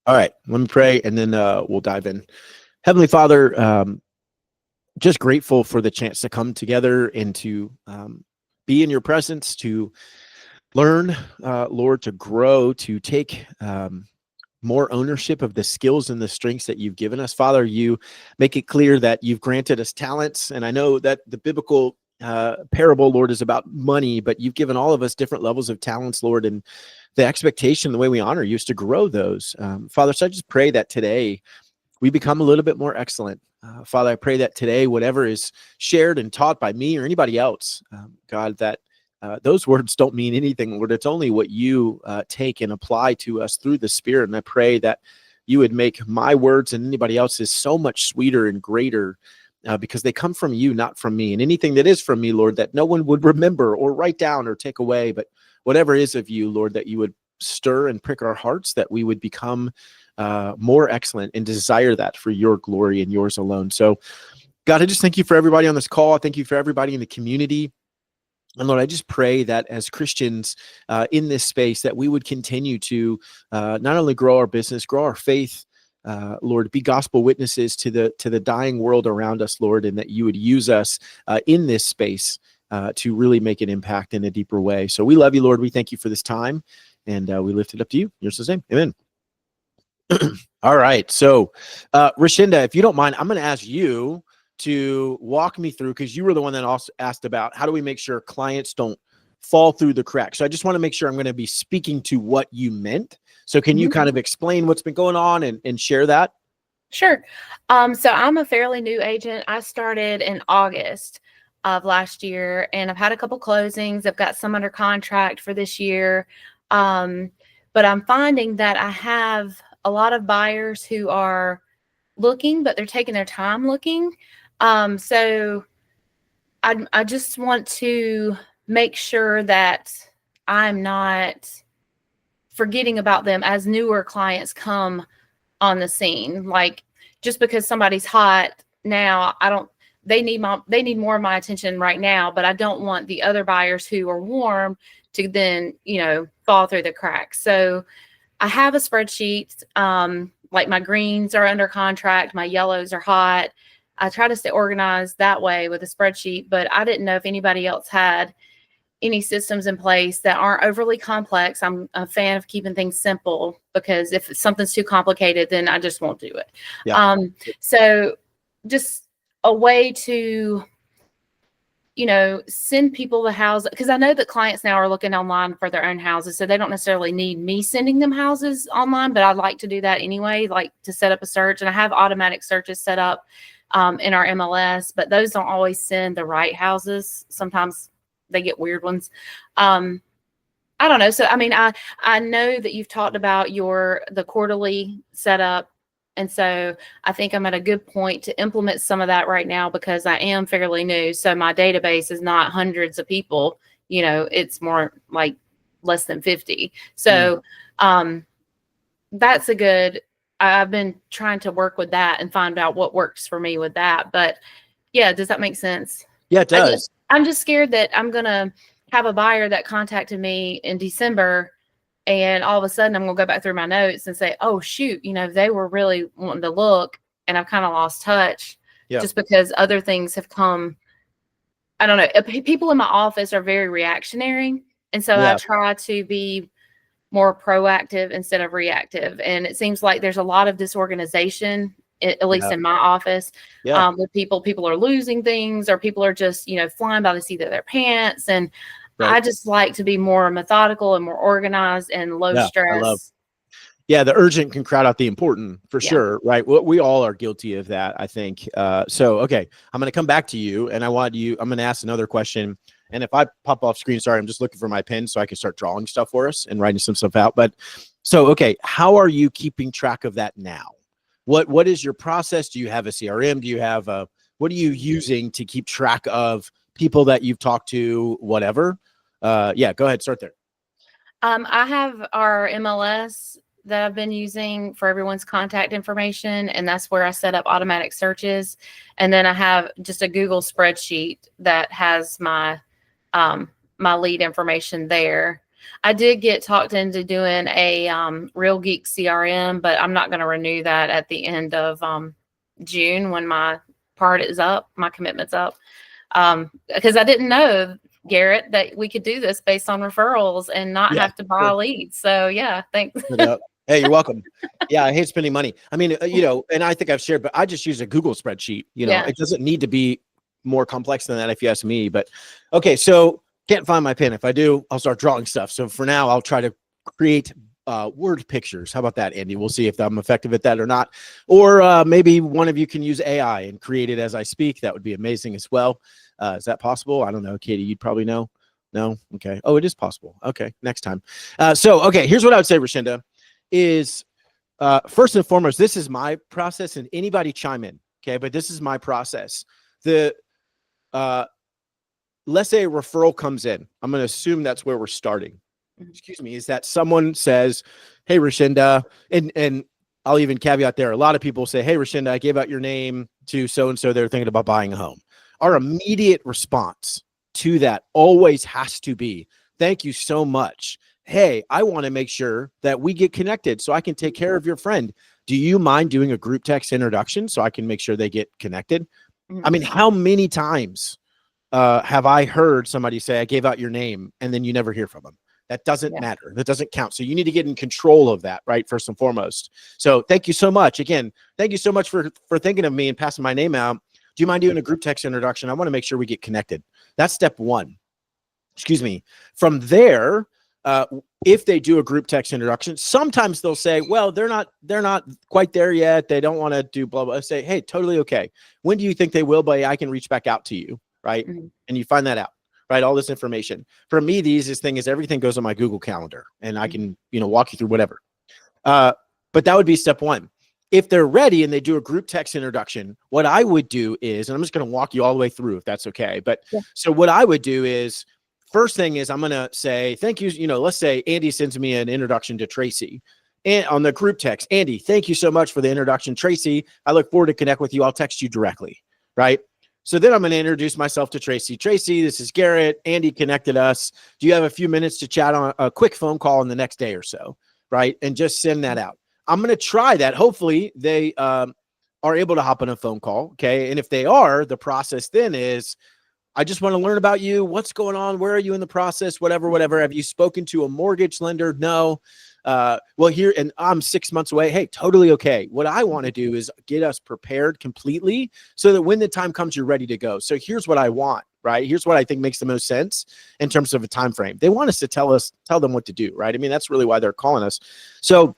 All right, let me pray, and then we'll dive in. Heavenly Father, just grateful for the chance to come together and to be in your presence, to learn, Lord, to grow, to take more ownership of the skills and the strengths that you've given us. Father, you make it clear that you've granted us talents. And I know that the biblical parable, Lord, is about money, but you've given all of us different levels of talents, Lord. And the expectation, the way we honor you is to grow those. Father, so I just pray that today we become a little bit more excellent. Father, I pray that today, whatever is shared and taught by me or anybody else, God, that those words don't mean anything, Lord. It's only what you take and apply to us through the Spirit. And I pray that you would make my words and anybody else's so much sweeter and greater because they come from you, not from me. And anything that is from me, Lord, that no one would remember or write down or take away, but whatever is of you, Lord, that you would stir and prick our hearts, that we would become more excellent and desire that for your glory and yours alone. So, God, I just thank you for everybody on this call. I thank you for everybody in the community. And Lord, I just pray that as Christians in this space, that we would continue to not only grow our business, grow our faith, Lord, be gospel witnesses to the dying world around us, Lord, and that you would use us in this space to really make an impact in a deeper way. So we love you, Lord. We thank you for this time, and we lift it up to you. In your name, amen. All right. So, Rashinda, if you don't mind, I'm going to ask you to walk me through, because you were the one that also asked about how do we make sure clients don't fall through the cracks. So I just want to make sure I'm going to be speaking to what you meant. So can you kind of explain what's been going on and share that? Sure. So I'm a fairly new agent. I started in August of last year, and I've had a couple closings. I've got some under contract for this year. But I'm finding that I have a lot of buyers who are looking, but they're taking their time looking. So I just want to make sure that I'm not forgetting about them as newer clients come on the scene. Like, just because somebody's hot now, they need more of my attention right now, but I don't want the other buyers who are warm to then, fall through the cracks. So I have a spreadsheet, like my greens are under contract, my yellows are hot. I try to stay organized that way with a spreadsheet, but I didn't know if anybody else had any systems in place that aren't overly complex. I'm a fan of keeping things simple, because if something's too complicated, then I just won't do it. Yeah. So just a way to, send people the house, because I know that clients now are looking online for their own houses, so they don't necessarily need me sending them houses online, but I'd like to do that anyway, like to set up a search. And I have automatic searches set up in our MLS, but those don't always send the right houses. Sometimes they get weird ones. I don't know. So, I mean, I know that you've talked about the quarterly setup. And so I think I'm at a good point to implement some of that right now, because I am fairly new. So my database is not hundreds of people, it's more like less than 50. So that's I've been trying to work with that and find out what works for me with that. But yeah, does that make sense? Yeah, it does. I'm just scared that I'm going to have a buyer that contacted me in December, and all of a sudden I'm going to go back through my notes and say, oh, shoot, they were really wanting to look, and I've kind of lost touch just because other things have come. I don't know. People in my office are very reactionary. And so I try to be more proactive instead of reactive. And it seems like there's a lot of disorganization, at least in my office, with people are losing things, or people are just, flying by the seat of their pants. And I just like to be more methodical and more organized and low stress. The urgent can crowd out the important, for sure. Right. Well, we all are guilty of that, I think. Okay, I'm going to come back to you, and I'm going to ask another question. And if I pop off screen, sorry, I'm just looking for my pen so I can start drawing stuff for us and writing some stuff out. But okay, how are you keeping track of that now? What is your process? Do you have a CRM? Do you have what are you using to keep track of people that you've talked to, whatever? Go ahead, start there. I have our MLS that I've been using for everyone's contact information, and that's where I set up automatic searches. And then I have just a Google spreadsheet that has my my lead information there. I did get talked into doing a Real Geek CRM, but I'm not going to renew that at the end of June when my part is up, my commitment's up. Because I didn't know, Garrett, that we could do this based on referrals and not Yeah, have to buy leads. So yeah, thanks. Hey, you're welcome. Yeah, I hate spending money. I mean, and I think I've shared, but I just use a Google spreadsheet. Yeah. It doesn't need to be more complex than that if you ask me. But okay, so can't find my pen. If I do, I'll start drawing stuff. So for now, I'll try to create word pictures. How about that, Andy? We'll see if I'm effective at that or not. Or maybe one of you can use AI and create it as I speak. That would be amazing as well. Is that possible? I don't know. Katie, you'd probably know. No? Okay. Oh, it is possible. Okay. Next time. Okay. Here's what I would say, Rashinda, is first and foremost, this is my process, and anybody chime in. Okay. But this is my process. Let's say a referral comes in. I'm going to assume that's where we're starting. Excuse me. Is that someone says, hey, Rashinda, and I'll even caveat there. A lot of people say, hey, Rashinda, I gave out your name to so-and-so. They're thinking about buying a home. Our immediate response to that always has to be, thank you so much. Hey, I want to make sure that we get connected so I can take care of your friend. Do you mind doing a group text introduction so I can make sure they get connected? I mean, how many times have I heard somebody say, I gave out your name, and then you never hear from them? That doesn't matter. That doesn't count. So you need to get in control of that, right? First and foremost. So thank you so much. Again, thank you so much for thinking of me and passing my name out. Do you mind doing a group text introduction? I want to make sure we get connected. That's step one. Excuse me. From there, if they do a group text introduction, sometimes they'll say, well, they're not quite there yet. They don't want to do blah, blah. I say, hey, totally okay. When do you think they will? But I can reach back out to you, right? And you find that out, right? All this information. For me, the easiest thing is everything goes on my Google Calendar, and I can, walk you through whatever. But that would be step one. If they're ready and they do a group text introduction, what I would do is, and I'm just going to walk you all the way through if that's okay. But so what I would do is, first thing is I'm going to say, thank you. Let's say Andy sends me an introduction to Tracy and on the group text. Andy, thank you so much for the introduction. Tracy, I look forward to connect with you. I'll text you directly. Right. So then I'm going to introduce myself to Tracy. Tracy, this is Garrett. Andy connected us. Do you have a few minutes to chat on a quick phone call in the next day or so? Right. And just send that out. I'm going to try that. Hopefully they are able to hop on a phone call. Okay. And if they are, the process then is, I just want to learn about you. What's going on? Where are you in the process? Whatever. Have you spoken to a mortgage lender? No. Well, here, and I'm 6 months away. Hey, totally okay. What I want to do is get us prepared completely so that when the time comes, you're ready to go. So here's what I want, right? Here's what I think makes the most sense in terms of a time frame. They want us to tell them what to do, right? I mean, that's really why they're calling us. So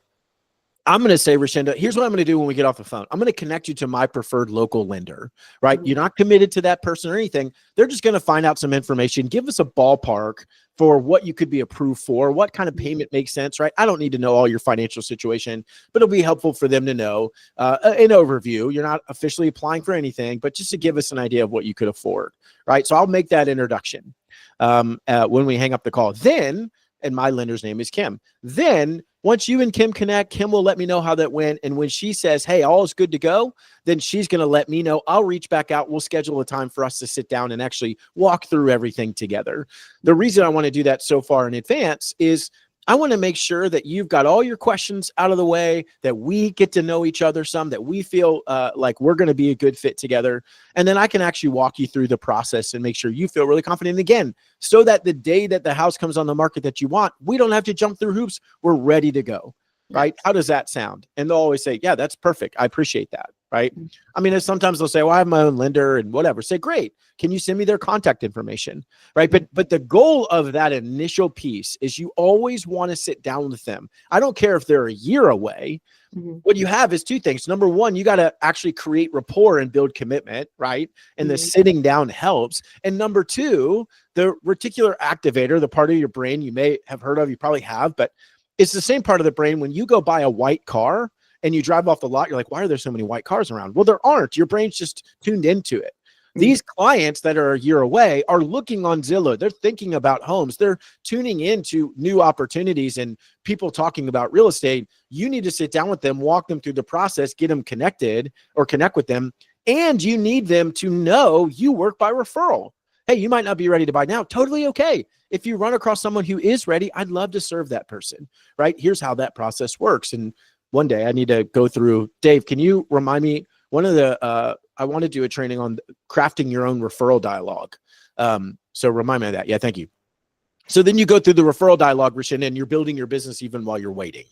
I'm going to say, Rashinda, here's what I'm going to do when we get off the phone. I'm going to connect you to my preferred local lender, right? You're not committed to that person or anything. They're just going to find out some information, give us a ballpark for what you could be approved for, what kind of payment makes sense, right? I don't need to know all your financial situation, but it'll be helpful for them to know an overview. You're not officially applying for anything, but just to give us an idea of what you could afford, right? So I'll make that introduction when we hang up the call. Then, and my lender's name is Kim. Then once you and Kim connect, Kim will let me know how that went. And when she says, hey, all is good to go, then she's going to let me know. I'll reach back out. We'll schedule a time for us to sit down and actually walk through everything together. The reason I want to do that so far in advance is I want to make sure that you've got all your questions out of the way, that we get to know each other some, that we feel like we're going to be a good fit together. And then I can actually walk you through the process and make sure you feel really confident again, so that the day that the house comes on the market that you want, we don't have to jump through hoops. We're ready to go. Right? How does that sound? And they'll always say, yeah, that's perfect. I appreciate that. Right? I mean, sometimes they'll say, well, I have my own lender and whatever. Say, great. Can you send me their contact information? Right? But the goal of that initial piece is you always want to sit down with them. I don't care if they're a year away. What you have is two things. Number one, you got to actually create rapport and build commitment, right? And the sitting down helps. And number two, the reticular activator, the part of your brain you may have heard of, you probably have, but it's the same part of the brain. When you go buy a white car and you drive off the lot, you're like, why are there so many white cars around? Well, there aren't. Your brain's just tuned into it. These clients that are a year away are looking on Zillow. They're thinking about homes. They're tuning into new opportunities and people talking about real estate. You need to sit down with them, walk them through the process, get them connected or connect with them. And you need them to know you work by referral. hey, you might not be ready to buy now. Totally okay. If you run across someone who is ready, I'd love to serve that person, right? Here's how that process works. And one day I need to go through, Dave, can you remind me, I want to do a training on crafting your own referral dialogue. So remind me of that. Yeah, thank you. So then you go through the referral dialogue, Rashin, and you're building your business even while you're waiting.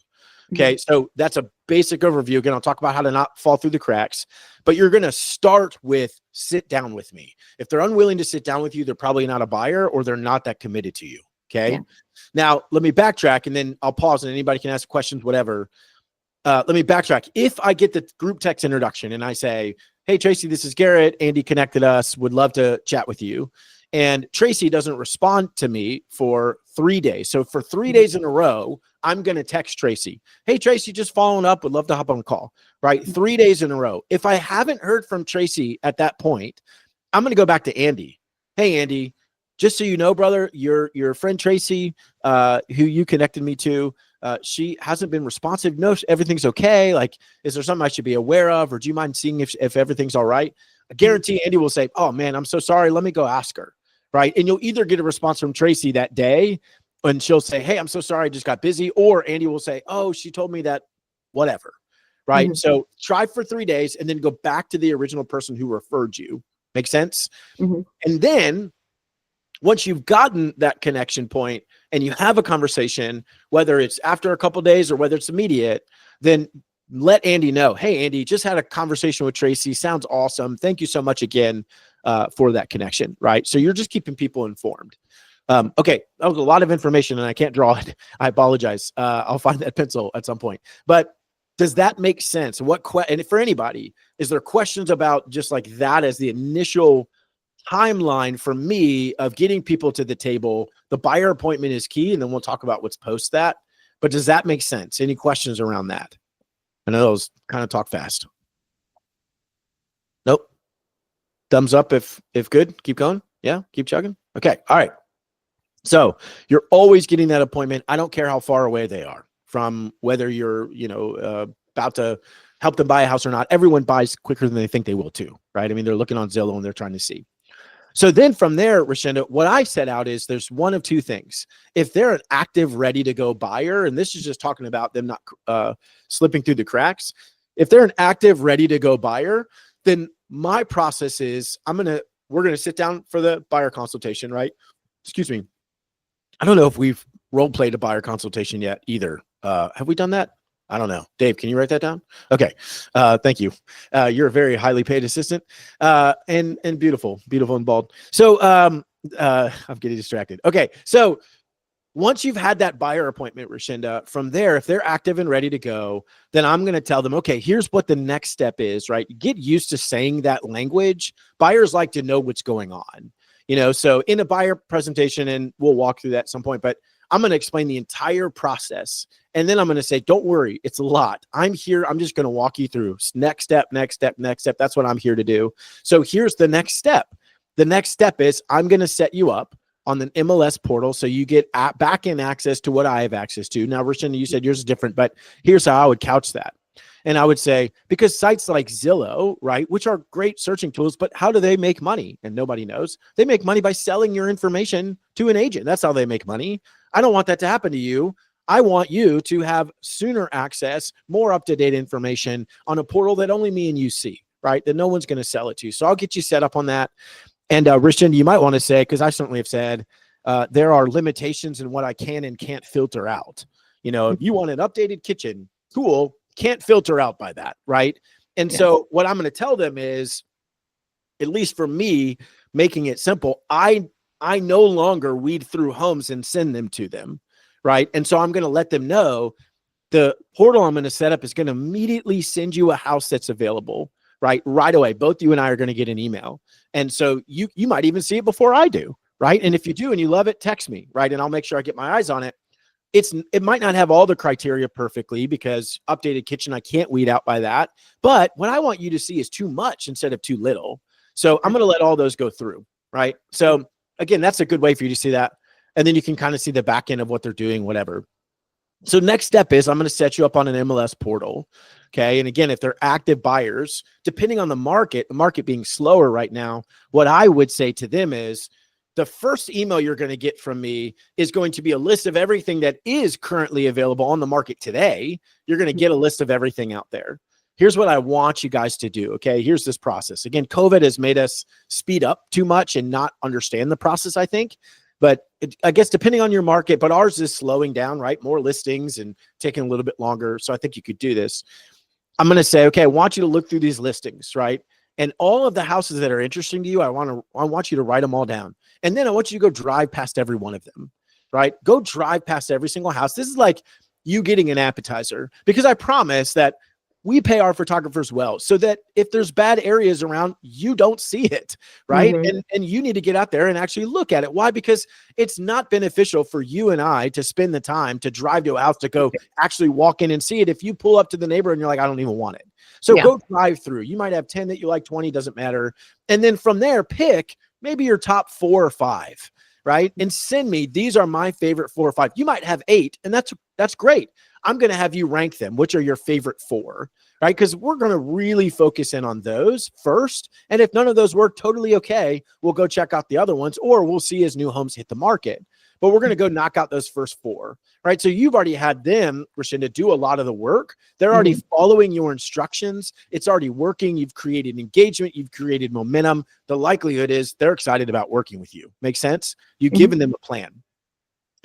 Okay, so that's a basic overview. Again, I'll talk about how to not fall through the cracks, but you're going to start with sit down with me. If they're unwilling to sit down with you, they're probably not a buyer or they're not that committed to you. Okay. Yeah. Now let me backtrack and then I'll pause and anybody can ask questions, whatever. Let me backtrack. If I get the group text introduction and I say, hey, Tracy, this is Garrett. Andy connected us. Would love to chat with you. And Tracy doesn't respond to me for 3 days. So for 3 days in a row, I'm going to text Tracy. Hey, Tracy, just following up. Would love to hop on a call, right? 3 days in a row. If I haven't heard from Tracy at that point, I'm going to go back to Andy. Hey, Andy, just so you know, brother, your friend Tracy, who you connected me to, she hasn't been responsive. No, everything's okay. Like, is there something I should be aware of? Or do you mind seeing if everything's all right? I guarantee Andy will say, oh man, I'm so sorry. Let me go ask her. Right. And you'll either get a response from Tracy that day and she'll say, hey, I'm so sorry, I just got busy. Or Andy will say, oh, she told me that, whatever. Right. Mm-hmm. So try for 3 days and then go back to the original person who referred you. Make sense? Mm-hmm. And then once you've gotten that connection point and you have a conversation, whether it's after a couple of days or whether it's immediate, then let Andy know, hey, Andy, just had a conversation with Tracy. Sounds awesome. Thank you so much again for that connection, right? So you're just keeping people informed. Okay, that was a lot of information and I can't draw it. I apologize. I'll find that pencil at some point. But does that make sense? And for anybody, is there questions about just like that as the initial timeline for me of getting people to the table? The buyer appointment is key, and then we'll talk about what's post that. But does that make sense? Any questions around that? I know those kind of talk fast. Nope. Thumbs up if good. Keep going. Yeah, keep chugging. Okay. All right. So you're always getting that appointment. I don't care how far away they are from whether you're, about to help them buy a house or not. Everyone buys quicker than they think they will too, right? I mean, they're looking on Zillow and they're trying to see. So then from there, Rashinda, what I set out is there's one of two things. If they're an active, ready to go buyer, and this is just talking about them not slipping through the cracks. If they're an active, ready to go buyer, then my process is we're going to sit down for the buyer consultation, right? Excuse me. I don't know if we've role played a buyer consultation yet either. Have we done that? I don't know. Dave, can you write that down? Okay. Thank you. You're a very highly paid assistant and beautiful and bald. So I'm getting distracted. Okay. So once you've had that buyer appointment, Rashinda, from there, if they're active and ready to go, then I'm going to tell them, okay, here's what the next step is, right? Get used to saying that language. Buyers like to know what's going on, so in a buyer presentation, and we'll walk through that at some point, but I'm going to explain the entire process. And then I'm going to say, don't worry, it's a lot. I'm here. I'm just going to walk you through next step. That's what I'm here to do. So here's the next step. The next step is I'm going to set you up on an MLS portal so you get back-end access to what I have access to. Now, Rashinda, you said yours is different, but here's how I would couch that. And I would say, because sites like Zillow, right, which are great searching tools, but how do they make money? And nobody knows. They make money by selling your information to an agent. That's how they make money. I don't want that to happen to you. I want you to have sooner access, more up-to-date information on a portal that only me and you see, right? That no one's going to sell it to you. So I'll get you set up on that. And Rishan, you might want to say, because I certainly have said, there are limitations in what I can and can't filter out. If you want an updated kitchen, cool, can't filter out by that, right? And so what I'm going to tell them is, at least for me, making it simple, I no longer weed through homes and send them to them, right? And so I'm going to let them know the portal I'm going to set up is going to immediately send you a house that's available, right away. Both you and I are going to get an email. And so you might even see it before I do, right? And if you do and you love it, text me, right? And I'll make sure I get my eyes on it. It might not have all the criteria perfectly because updated kitchen, I can't weed out by that. But what I want you to see is too much instead of too little. So I'm going to let all those go through, right? So again, that's a good way for you to see that. And then you can kind of see the back end of what they're doing, whatever. So next step is I'm going to set you up on an MLS portal. Okay. And again, if they're active buyers, depending on the market being slower right now, what I would say to them is, the first email you're going to get from me is going to be a list of everything that is currently available on the market today. You're going to get a list of everything out there. Here's what I want you guys to do. Okay. Here's this process. Again, COVID has made us speed up too much and not understand the process, I think. But I guess depending on your market, but ours is slowing down, right? More listings and taking a little bit longer. So I think you could do this. I'm going to say, okay, I want you to look through these listings, right? And all of the houses that are interesting to you, I want you to write them all down. And then I want you to go drive past every one of them, right? Go drive past every single house. This is like you getting an appetizer, because I promise that we pay our photographers well so that if there's bad areas around, you don't see it, right? Mm-hmm. And you need to get out there and actually look at it. Why? Because it's not beneficial for you and I to spend the time to drive to a house to go actually walk in and see it if you pull up to the neighbor and you're like, I don't even want it. So go drive through. You might have 10 that you like, 20, doesn't matter. And then from there, pick maybe your top 4 or 5, right? And send me, these are my favorite 4 or 5. You might have 8, and that's great. I'm going to have you rank them. Which are your favorite 4, right? Because we're going to really focus in on those first. And if none of those work, totally okay. We'll go check out the other ones, or we'll see as new homes hit the market. But we're going to go knock out those first 4, right? So you've already had them, Rashinda, do a lot of the work. They're already following your instructions. It's already working. You've created engagement. You've created momentum. The likelihood is they're excited about working with you. Make sense? You've given them a plan.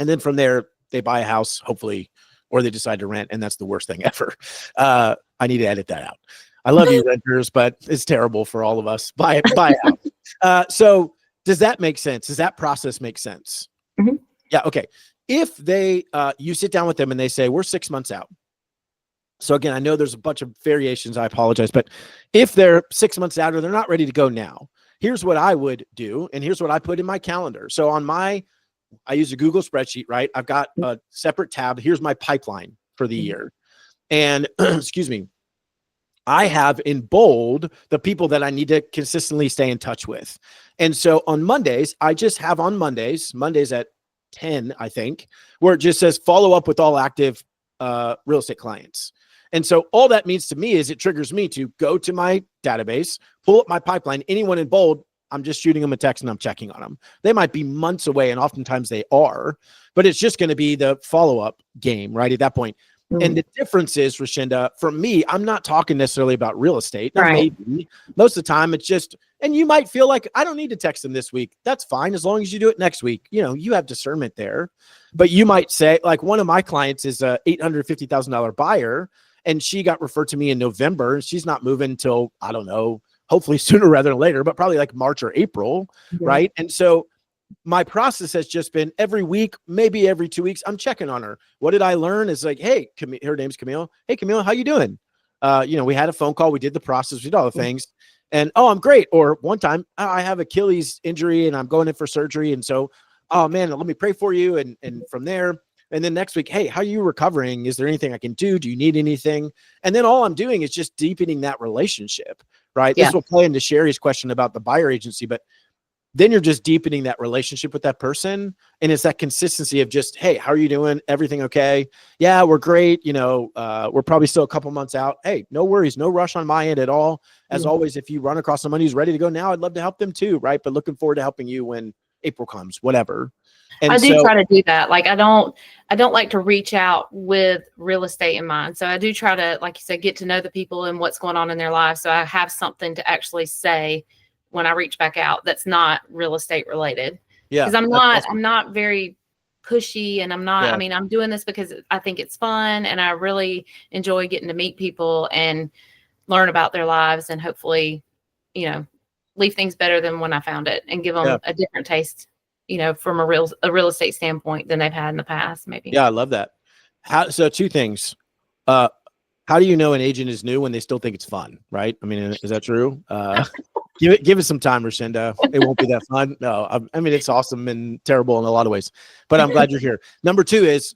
And then from there, they buy a house, hopefully, or they decide to rent. And that's the worst thing ever. I need to edit that out. I love you renters, but it's terrible for all of us. Buy it out. So does that make sense? Does that process make sense? Mm-hmm. Yeah. Okay. If they, you sit down with them and they say, we're 6 months out. So again, I know there's a bunch of variations. I apologize, but if they're 6 months out or they're not ready to go now, here's what I would do. And here's what I put in my calendar. So I use a Google spreadsheet, right? I've got a separate tab. Here's my pipeline for the year. And excuse me, I have in bold the people that I need to consistently stay in touch with. And so on Mondays, I just have on Mondays at 10, I think, where it just says follow up with all active real estate clients. And so all that means to me is it triggers me to go to my database, pull up my pipeline, anyone in bold, I'm just shooting them a text and I'm checking on them. They might be months away, and oftentimes they are, but it's just going to be the follow-up game, right? At that point. And the difference is, Rashinda, for me, I'm not talking necessarily about real estate. Now, maybe most of the time it's just, and you might feel like I don't need to text them this week. That's fine. As long as you do it next week, you have discernment there. But you might say, like, one of my clients is a $850,000 buyer, and she got referred to me in November, and she's not moving until, I don't know, hopefully sooner rather than later, but probably like March or April. Right. And so my process has just been every week, maybe every 2 weeks, I'm checking on her. What did I learn? Is like, hey, her name's Camille. Hey, Camille, how you doing? We had a phone call. We did the process. We did all the things. And, oh, I'm great. Or one time I have Achilles injury and I'm going in for surgery. And so, oh man, let me pray for you. And from there, and then next week, hey, how are you recovering? Is there anything I can do? Do you need anything? And then all I'm doing is just deepening that relationship, right? This will play into Sherry's question about the buyer agency, but then you're just deepening that relationship with that person. And it's that consistency of just, hey, how are you doing? Everything okay? Yeah, we're great. We're probably still a couple months out. Hey, no worries. No rush on my end at all. As always, if you run across someone who's ready to go now, I'd love to help them too. Right. But looking forward to helping you when April comes, whatever. And I do try to do that. Like, I don't like to reach out with real estate in mind. So I do try to, like you said, get to know the people and what's going on in their lives. So I have something to actually say when I reach back out that's not real estate related. Yeah. Because I'm not very pushy, and I mean, I'm doing this because I think it's fun and I really enjoy getting to meet people and learn about their lives and hopefully, leave things better than when I found it and give them a different taste, from a real estate standpoint than they've had in the past, maybe. Yeah. I love that. So 2 things. How do you know an agent is new when they still think it's fun? Right. I mean, is that true? Give it some time, Rashinda. It won't be that fun. No, I mean, it's awesome and terrible in a lot of ways, but I'm glad you're here. Number 2 is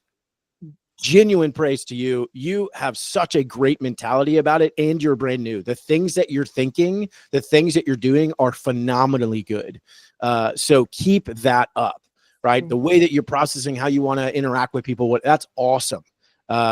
genuine praise to you. You have such a great mentality about it, and you're brand new. The things that you're thinking, the things that you're doing are phenomenally good. So keep that up, right? The way that you're processing how you want to interact with people, that's awesome.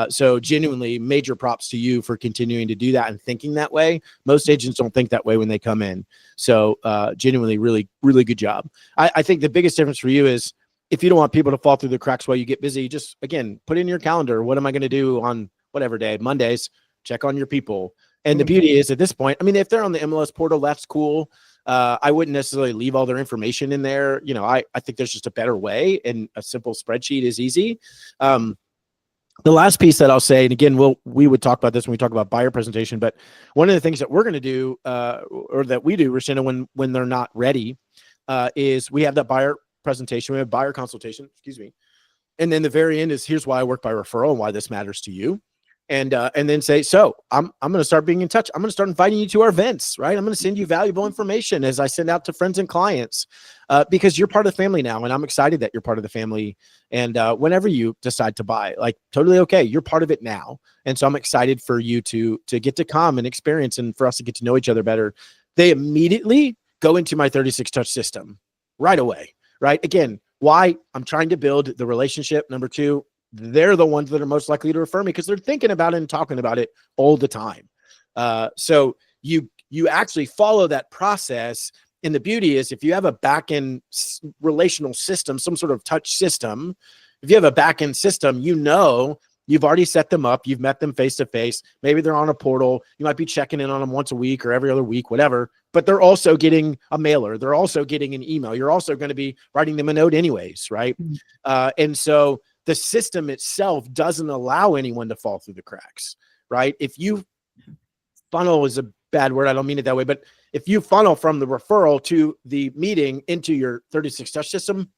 So genuinely major props to you for continuing to do that and thinking that way. Most agents don't think that way when they come in. So genuinely, really, really good job. I think the biggest difference for you is if you don't want people to fall through the cracks while you get busy, just, again, put in your calendar, what am I going to do on whatever day? Mondays, check on your people. And the beauty is at this point, I mean, if they're on the MLS portal, that's cool. I wouldn't necessarily leave all their information in there. You know, I think there's just a better way, and a simple spreadsheet is easy. The last piece that I'll say, and again, we would talk about this when we talk about buyer presentation, but one of the things that we're going to do, or that we do, Rashida, when they're not ready, is we have that buyer presentation, we have buyer consultation, excuse me. And then the very end is, here's why I work by referral and why this matters to you. And then say, so I'm going to start being in touch. I'm going to start inviting you to our events, right? I'm going to send you valuable information as I send out to friends and clients, because you're part of the family now. And I'm excited that you're part of the family. And whenever you decide to buy, like, totally okay, you're part of it now. And so I'm excited for you to get to come and experience, and for us to get to know each other better. They immediately go into my 36 touch system right away, right? Again, why? I'm trying to build the relationship. Number two, they're the ones that are most likely to refer me because they're thinking about it and talking about it all the time. So you actually follow that process. And the beauty is, if you have a back-end relational system, some sort of touch system, if you have a back-end system, you know, you've already set them up. You've met them face-to-face. Maybe they're on a portal. You might be checking in on them once a week or every other week, whatever, but they're also getting a mailer. They're also getting an email. You're also going to be writing them a note anyways, right? And so the system itself doesn't allow anyone to fall through the cracks, right? If you funnel is a bad word, I don't mean it that way, but if you funnel from the referral to the meeting into your 36 touch system,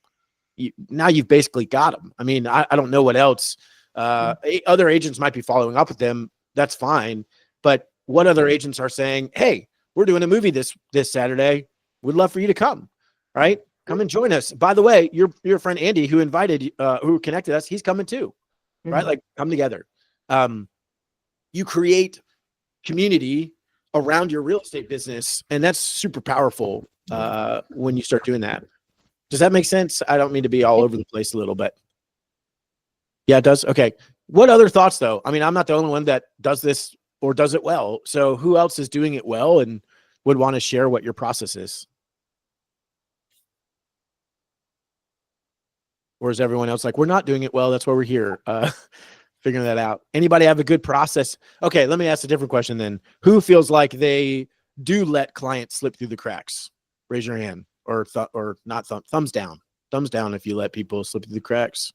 now you've basically got them. I mean, I don't know what else. Other agents might be following up with them. That's fine. But what other agents are saying, hey, we're doing a movie this Saturday. We'd love for you to come, right? Come and join us. By the way, your friend Andy, who who connected us, he's coming too, right? Like, come together. You create community around your real estate business, and that's super powerful when you start doing that. Does that make sense? I don't mean to be all over the place a little bit. Yeah, it does. Okay. What other thoughts though? I mean, I'm not the only one that does this or does it well. So who else is doing it well and would want to share what your process is? Or is everyone else like, we're not doing it well, that's why we're here, figuring that out? Anybody have a good process? Okay, let me ask a different question then. Who feels like they do let clients slip through the cracks? Raise your hand, or thumbs down. Thumbs down if you let people slip through the cracks.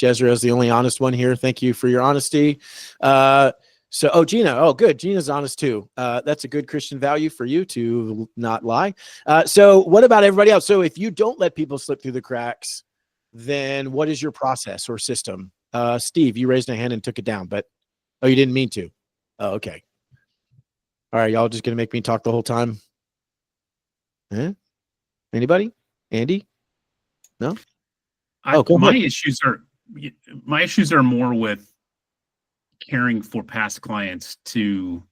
Jezra is the only honest one here. Thank you for your honesty. Gina. Oh, good. Gina's honest too. That's a good Christian value for you to not lie. So what about everybody else? So if you don't let people slip through the cracks, then what is your process or system? Steve, you raised a hand and took it down, but you didn't mean to. Oh, okay. All right, y'all just gonna make me talk the whole time? Anybody? Andy? No? My issues are more with caring for past clients, to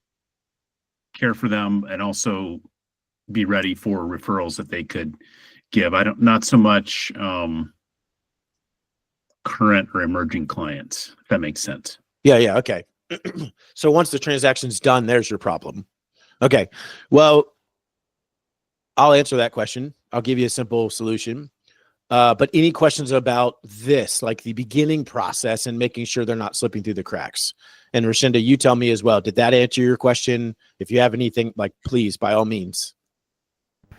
care for them and also be ready for referrals that they could give. Not so much current or emerging clients, if that makes sense. Yeah. Okay. So once the transaction's done, there's your problem. Okay. Well, I'll answer that question. I'll give you a simple solution. But any questions about this, like the beginning process and making sure they're not slipping through the cracks? And Rashinda, you tell me as well. Did that answer your question? If you have anything, like, please, by all means.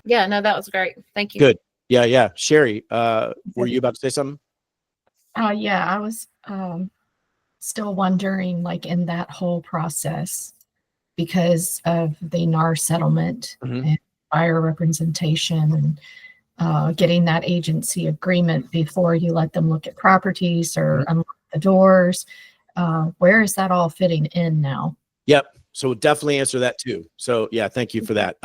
Yeah, no, that was great. Thank you. Good. Yeah. Sherry, were you about to say something? Yeah, I was still wondering, like, in that whole process, because of the NAR settlement and buyer representation and getting that agency agreement before you let them look at properties or unlock the doors. Where is that all fitting in now? Yep. So we'll definitely answer that too. So yeah, thank you for that.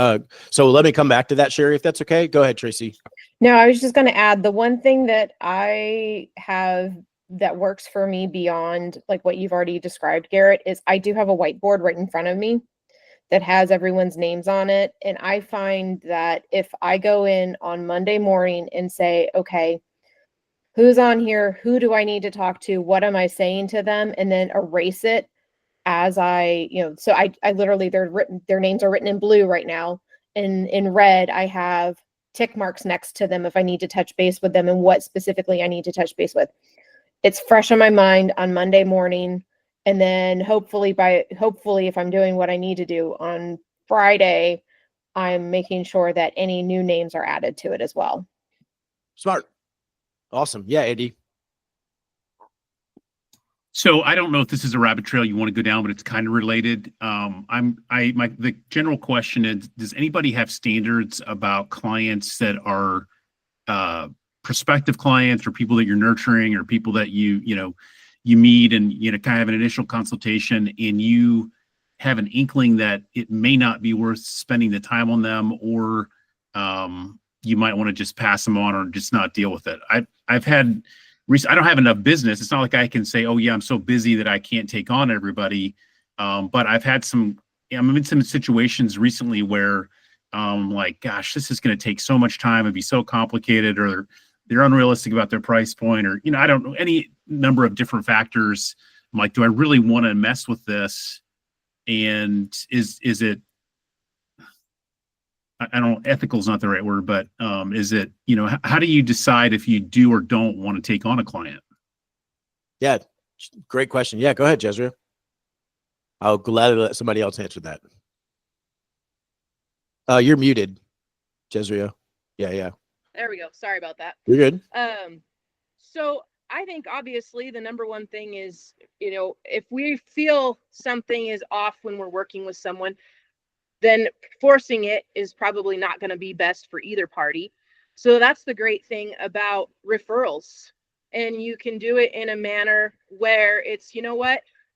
So let me come back to that, Sherry, if that's okay. Go ahead, Tracy. No, I was just going to add, the one thing that I have that works for me beyond like what you've already described, Garrett, is I do have a whiteboard right in front of me that has everyone's names on it. And I find that if I go in on Monday morning and say, okay, who's on here, who do I need to talk to, what am I saying to them, and then erase it as I, so I literally, their names are written in blue right now. And in red, I have tick marks next to them if I need to touch base with them and what specifically I need to touch base with. It's fresh on my mind on Monday morning. And then hopefully if I'm doing what I need to do on Friday, I'm making sure that any new names are added to it as well. Smart. Awesome. Yeah, Andy. So I don't know if this is a rabbit trail you want to go down, but it's kind of related. The general question is, does anybody have standards about clients that are prospective clients or people that you're nurturing or people that you meet and, kind of have an initial consultation and you have an inkling that it may not be worth spending the time on them, or you might want to just pass them on or just not deal with it. I don't have enough business. It's not like I can say, oh yeah, I'm so busy that I can't take on everybody. But I'm in some situations recently where like, gosh, this is going to take so much time. It'd be so complicated, or they're unrealistic about their price point, or, I don't know, any number of different factors. I'm like, do I really want to mess with this? And is it, I don't know, ethical is not the right word, but is it, how do you decide if you do or don't want to take on a client? Yeah, great question. Yeah, go ahead, Jezreel. I'll gladly let somebody else answer that. You're muted, Jezreel. Yeah. There we go. Sorry about that. You're good. So I think obviously the number one thing is, if we feel something is off when we're working with someone, then forcing it is probably not going to be best for either party. So that's the great thing about referrals. And you can do it in a manner where it's,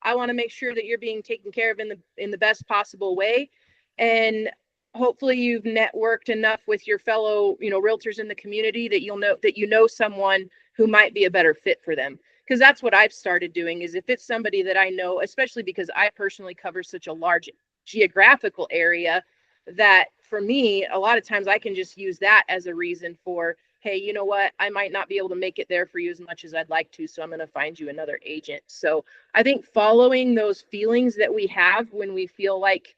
I want to make sure that you're being taken care of in the best possible way. And hopefully you've networked enough with your fellow, realtors in the community that you know someone who might be a better fit for them. Because that's what I've started doing, is if it's somebody that I know, especially because I personally cover such a large geographical area, that for me, a lot of times I can just use that as a reason for, hey, you know what, I might not be able to make it there for you as much as I'd like to, so I'm going to find you another agent. So I think following those feelings that we have when we feel like,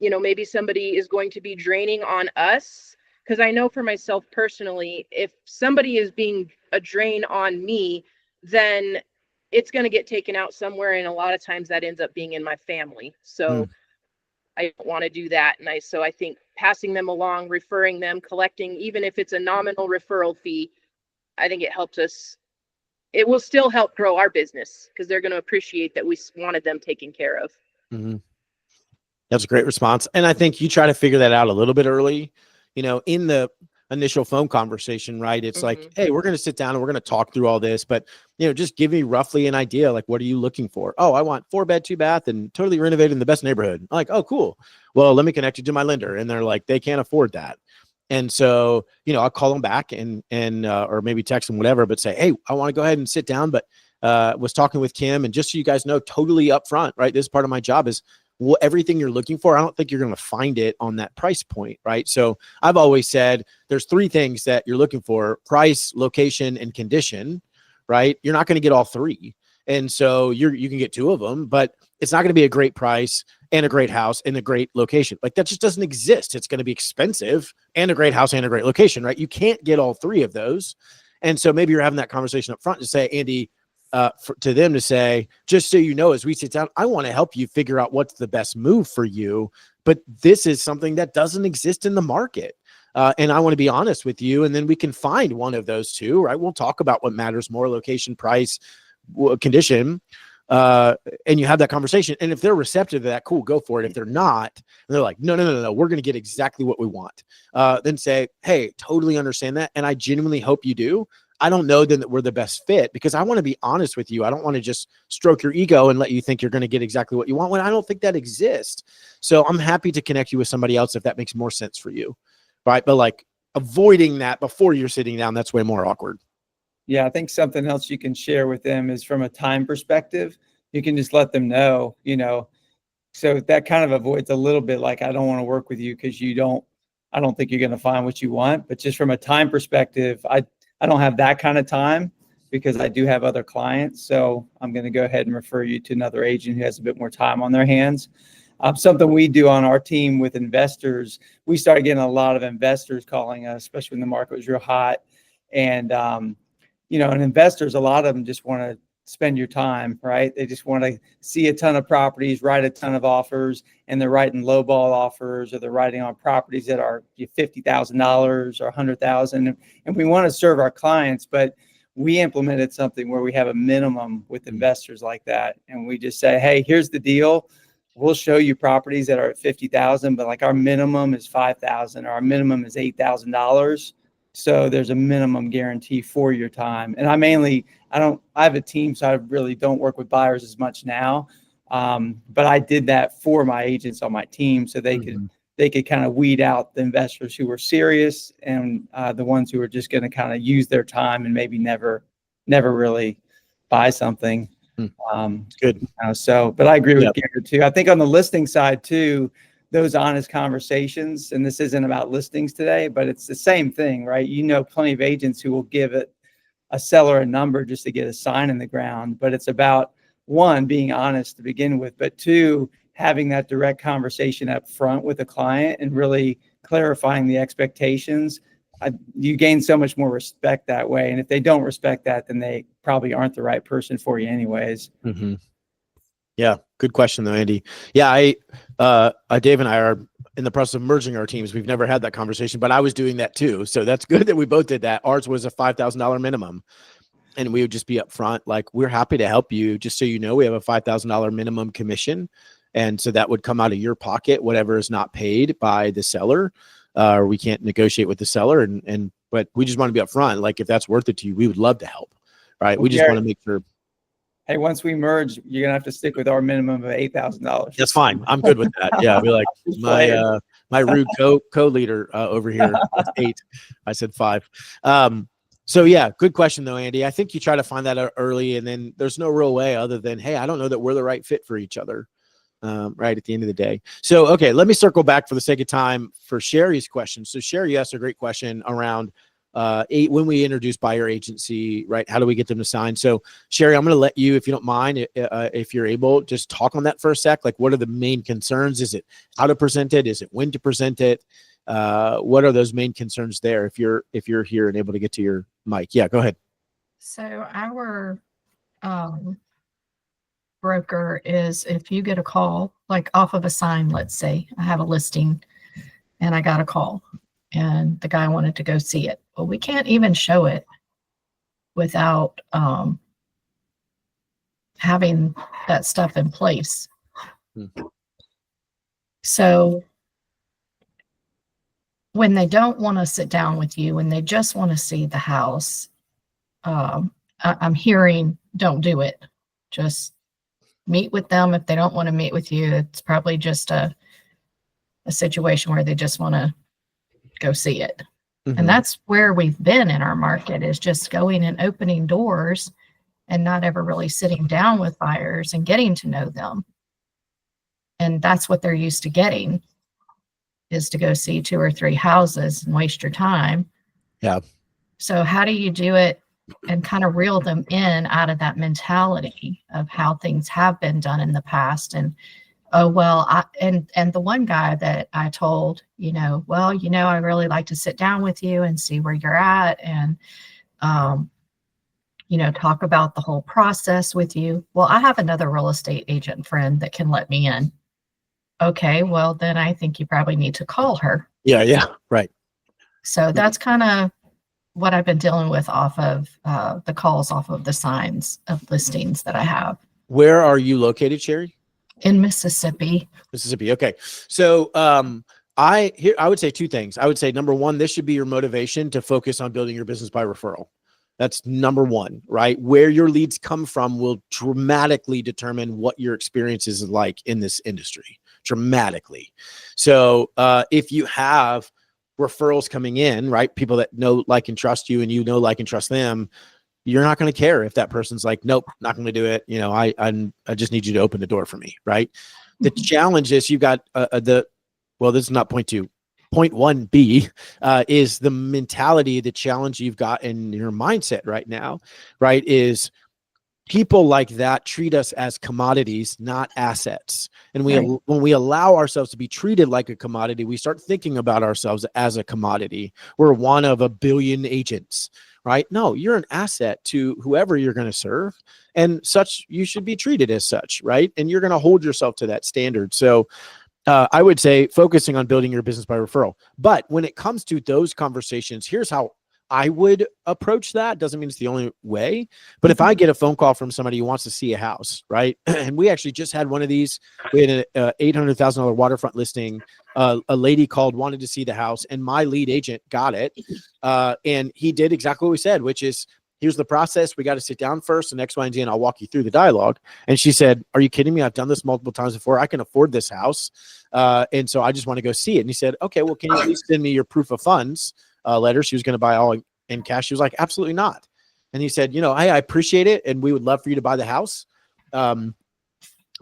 maybe somebody is going to be draining on us, because I know for myself personally, if somebody is being a drain on me, then it's going to get taken out somewhere, and a lot of times that ends up being in my family. So I don't want to do that. And so I think passing them along, referring them, collecting, even if it's a nominal referral fee, I think it helps us. It will still help grow our business because they're going to appreciate that we wanted them taken care of. Mm-hmm. That's a great response. And I think you try to figure that out a little bit early, in the initial phone conversation, right? It's like, hey, we're going to sit down and we're going to talk through all this, but just give me roughly an idea. Like, what are you looking for? Oh, I want 4-bed, 2-bath and totally renovated in the best neighborhood. I'm like, oh, cool. Well, let me connect you to my lender. And they're like, they can't afford that. And so, I'll call them back and or maybe text them, whatever, but say, hey, I want to go ahead and sit down, but was talking with Kim, and just so you guys know, totally upfront, right? This part of my job is everything you're looking for. I don't think you're going to find it on that price point, right? So I've always said there's 3 things that you're looking for: price, location, and condition, right? You're not going to get all 3. And so you can get 2 of them, but it's not going to be a great price and a great house and a great location. Like, that just doesn't exist. It's going to be expensive and a great house and a great location, right? You can't get all 3 of those. And so maybe you're having that conversation up front to say, Andy, to them to say, just so you know, as we sit down, I want to help you figure out what's the best move for you, but this is something that doesn't exist in the market. And I want to be honest with you, and then we can find one of those 2, right? We'll talk about what matters more: location, price, condition, and you have that conversation. And if they're receptive to that, cool, go for it. If they're not, and they're like, no, we're going to get exactly what we want, then say, hey, totally understand that, and I genuinely hope you do. I don't know then that we're the best fit, because I want to be honest with you. I don't want to just stroke your ego and let you think you're going to get exactly what you want when I don't think that exists. So I'm happy to connect you with somebody else if that makes more sense for you, right? But like, avoiding that before you're sitting down, that's way more awkward. Yeah, I think something else you can share with them is from a time perspective. You can just let them know, so that kind of avoids a little bit like, I don't want to work with you because I don't think you're going to find what you want. But just from a time perspective, I don't have that kind of time. because I do have other clients. So I'm going to go ahead and refer you to another agent who has a bit more time on their hands. Something we do on our team with investors, we started getting a lot of investors calling us, especially when the market was real hot. And, and investors, a lot of them just want to spend your time, right? They just want to see a ton of properties, write a ton of offers, and they're writing lowball offers, or they're writing on properties that are $50,000 or $100,000. And we want to serve our clients, but we implemented something where we have a minimum with investors like that. And we just say, hey, here's the deal. We'll show you properties that are at 50,000, but like our minimum is 5,000 or our minimum is $8,000. So there's a minimum guarantee for your time. And I have a team, so I really don't work with buyers as much now. But I did that for my agents on my team, so they could kind of weed out the investors who were serious and the ones who were just going to kind of use their time and maybe never really buy something. Good. But I agree with Garrett too. I think on the listing side too, those honest conversations, and this isn't about listings today, but it's the same thing, right? Plenty of agents who will give a seller a number just to get a sign in the ground, but it's about, one, being honest to begin with, but two, having that direct conversation up front with the client and really clarifying the expectations. You gain so much more respect that way. And if they don't respect that, then they probably aren't the right person for you anyways. Mm-hmm. Yeah. Good question though, Andy. Yeah. Dave and I are in the process of merging our teams. We've never had that conversation, but I was doing that too. So that's good that we both did that. Ours was a $5,000 minimum, and we would just be upfront. Like, we're happy to help you. Just so you know, we have a $5,000 minimum commission. And so that would come out of your pocket, whatever is not paid by the seller. Or we can't negotiate with the seller, but we just want to be upfront. Like, if that's worth it to you, we would love to help. Right. Well, we just want to make sure. Hey, once we merge, you're gonna have to stick with our minimum of $8,000. That's fine. I'm good with that. Yeah. I'll be like, my rude co-leader over here. That's 8. I said 5. So yeah, good question though, Andy. I think you try to find that out early, and then there's no real way other than, hey, I don't know that we're the right fit for each other. Right at the end of the day. So, okay, let me circle back for the sake of time for Sherry's question. So Sherry asked a great question around when we introduce buyer agency, right? How do we get them to sign? So Sherry, I'm going to let you, if you don't mind, if you're able, just talk on that for a sec. Like, what are the main concerns? Is it how to present it? Is it when to present it? What are those main concerns there? If you're here and able to get to your mic. Yeah, go ahead. So our broker is, if you get a call, like off of a sign, let's say I have a listing and I got a call and the guy wanted to go see it. Well, we can't even show it without having that stuff in place. So when they don't want to sit down with you, when they just want to see the house, I'm hearing, don't do it. Just meet with them. If they don't want to meet with you, it's probably just a situation where they just want to go see it. Mm-hmm. And that's where we've been in our market, is just going and opening doors and not ever really sitting down with buyers and getting to know them. And that's what they're used to getting, is to go see 2 or 3 houses and waste your time. Yeah. So how do you do it and kind of reel them in out of that mentality of how things have been done in the past? And, oh, well, and the one guy that I told, I really like to sit down with you and see where you're at and, talk about the whole process with you. Well, I have another real estate agent friend that can let me in. Okay, well, then I think you probably need to call her. Yeah, right. So that's kind of what I've been dealing with off of the calls off of the signs of listings that I have. Where are you located, Sherry? In Mississippi. Mississippi. Okay. So I would say 2 things. I would say, number 1, this should be your motivation to focus on building your business by referral. That's number 1, right? Where your leads come from will dramatically determine what your experience is like in this industry. Dramatically. So if you have referrals coming in, right? People that know, like, and trust you, and like, and trust them, you're not going to care if that person's like, nope, not going to do it. I just need you to open the door for me, right? The challenge is you've got this is not point 2. point 1B is the mentality, the challenge you've got in your mindset right now, right? Is people like that treat us as commodities, not assets. And when we allow ourselves to be treated like a commodity, we start thinking about ourselves as a commodity. We're one of a billion agents, right? No, you're an asset to whoever you're going to serve, and such you should be treated as such, right? And you're going to hold yourself to that standard. So I would say focusing on building your business by referral. But when it comes to those conversations, here's how I would approach that. Doesn't mean it's the only way, but if I get a phone call from somebody who wants to see a house, right? And we actually just had one of these. We had an $800,000 waterfront listing. A lady called, wanted to see the house, and my lead agent got it. And he did exactly what we said, which is, here's the process. We got to sit down first and X, Y, and Z, and I'll walk you through the dialogue. And she said, are you kidding me? I've done this multiple times before. I can afford this house. And so I just want to go see it. And he said, okay, well, can you please send me your proof of funds letter? She was going to buy all in cash. She was like, absolutely not. And he said, you know, hey, I appreciate it, and we would love for you to buy the house. But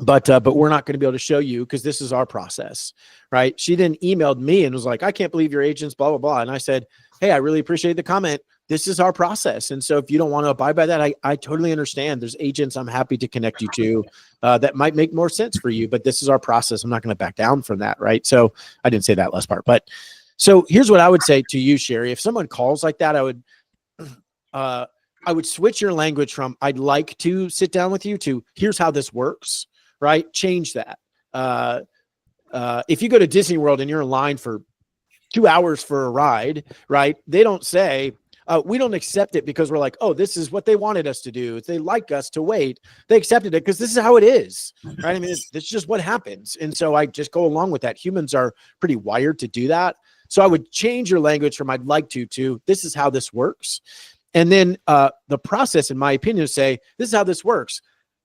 we're not going to be able to show you because this is our process, right? She then emailed me and was like, I can't believe your agents, blah, blah, blah. And I said, hey, I really appreciate the comment. This is our process. And so if you don't want to abide by that, I totally understand. There's agents I'm happy to connect you to that might make more sense for you, but this is our process. I'm not going to back down from that, right? So I didn't say that last part, but so here's what I would say to you, Sherry. If someone calls like that, I would switch your language from I'd like to sit down with you to here's how this works, right? Change that. If you go to Disney World and you're in line for 2 hours for a ride, right? They don't say, we don't accept it because we're like, oh, this is what they wanted us to do. They like us to wait. They accepted it because this is how it is, right? I mean, it's just what happens. And so I just go along with that. Humans are pretty wired to do that. So I would change your language from I'd like to this is how this works. And then the process, in my opinion, is say, this is how this works.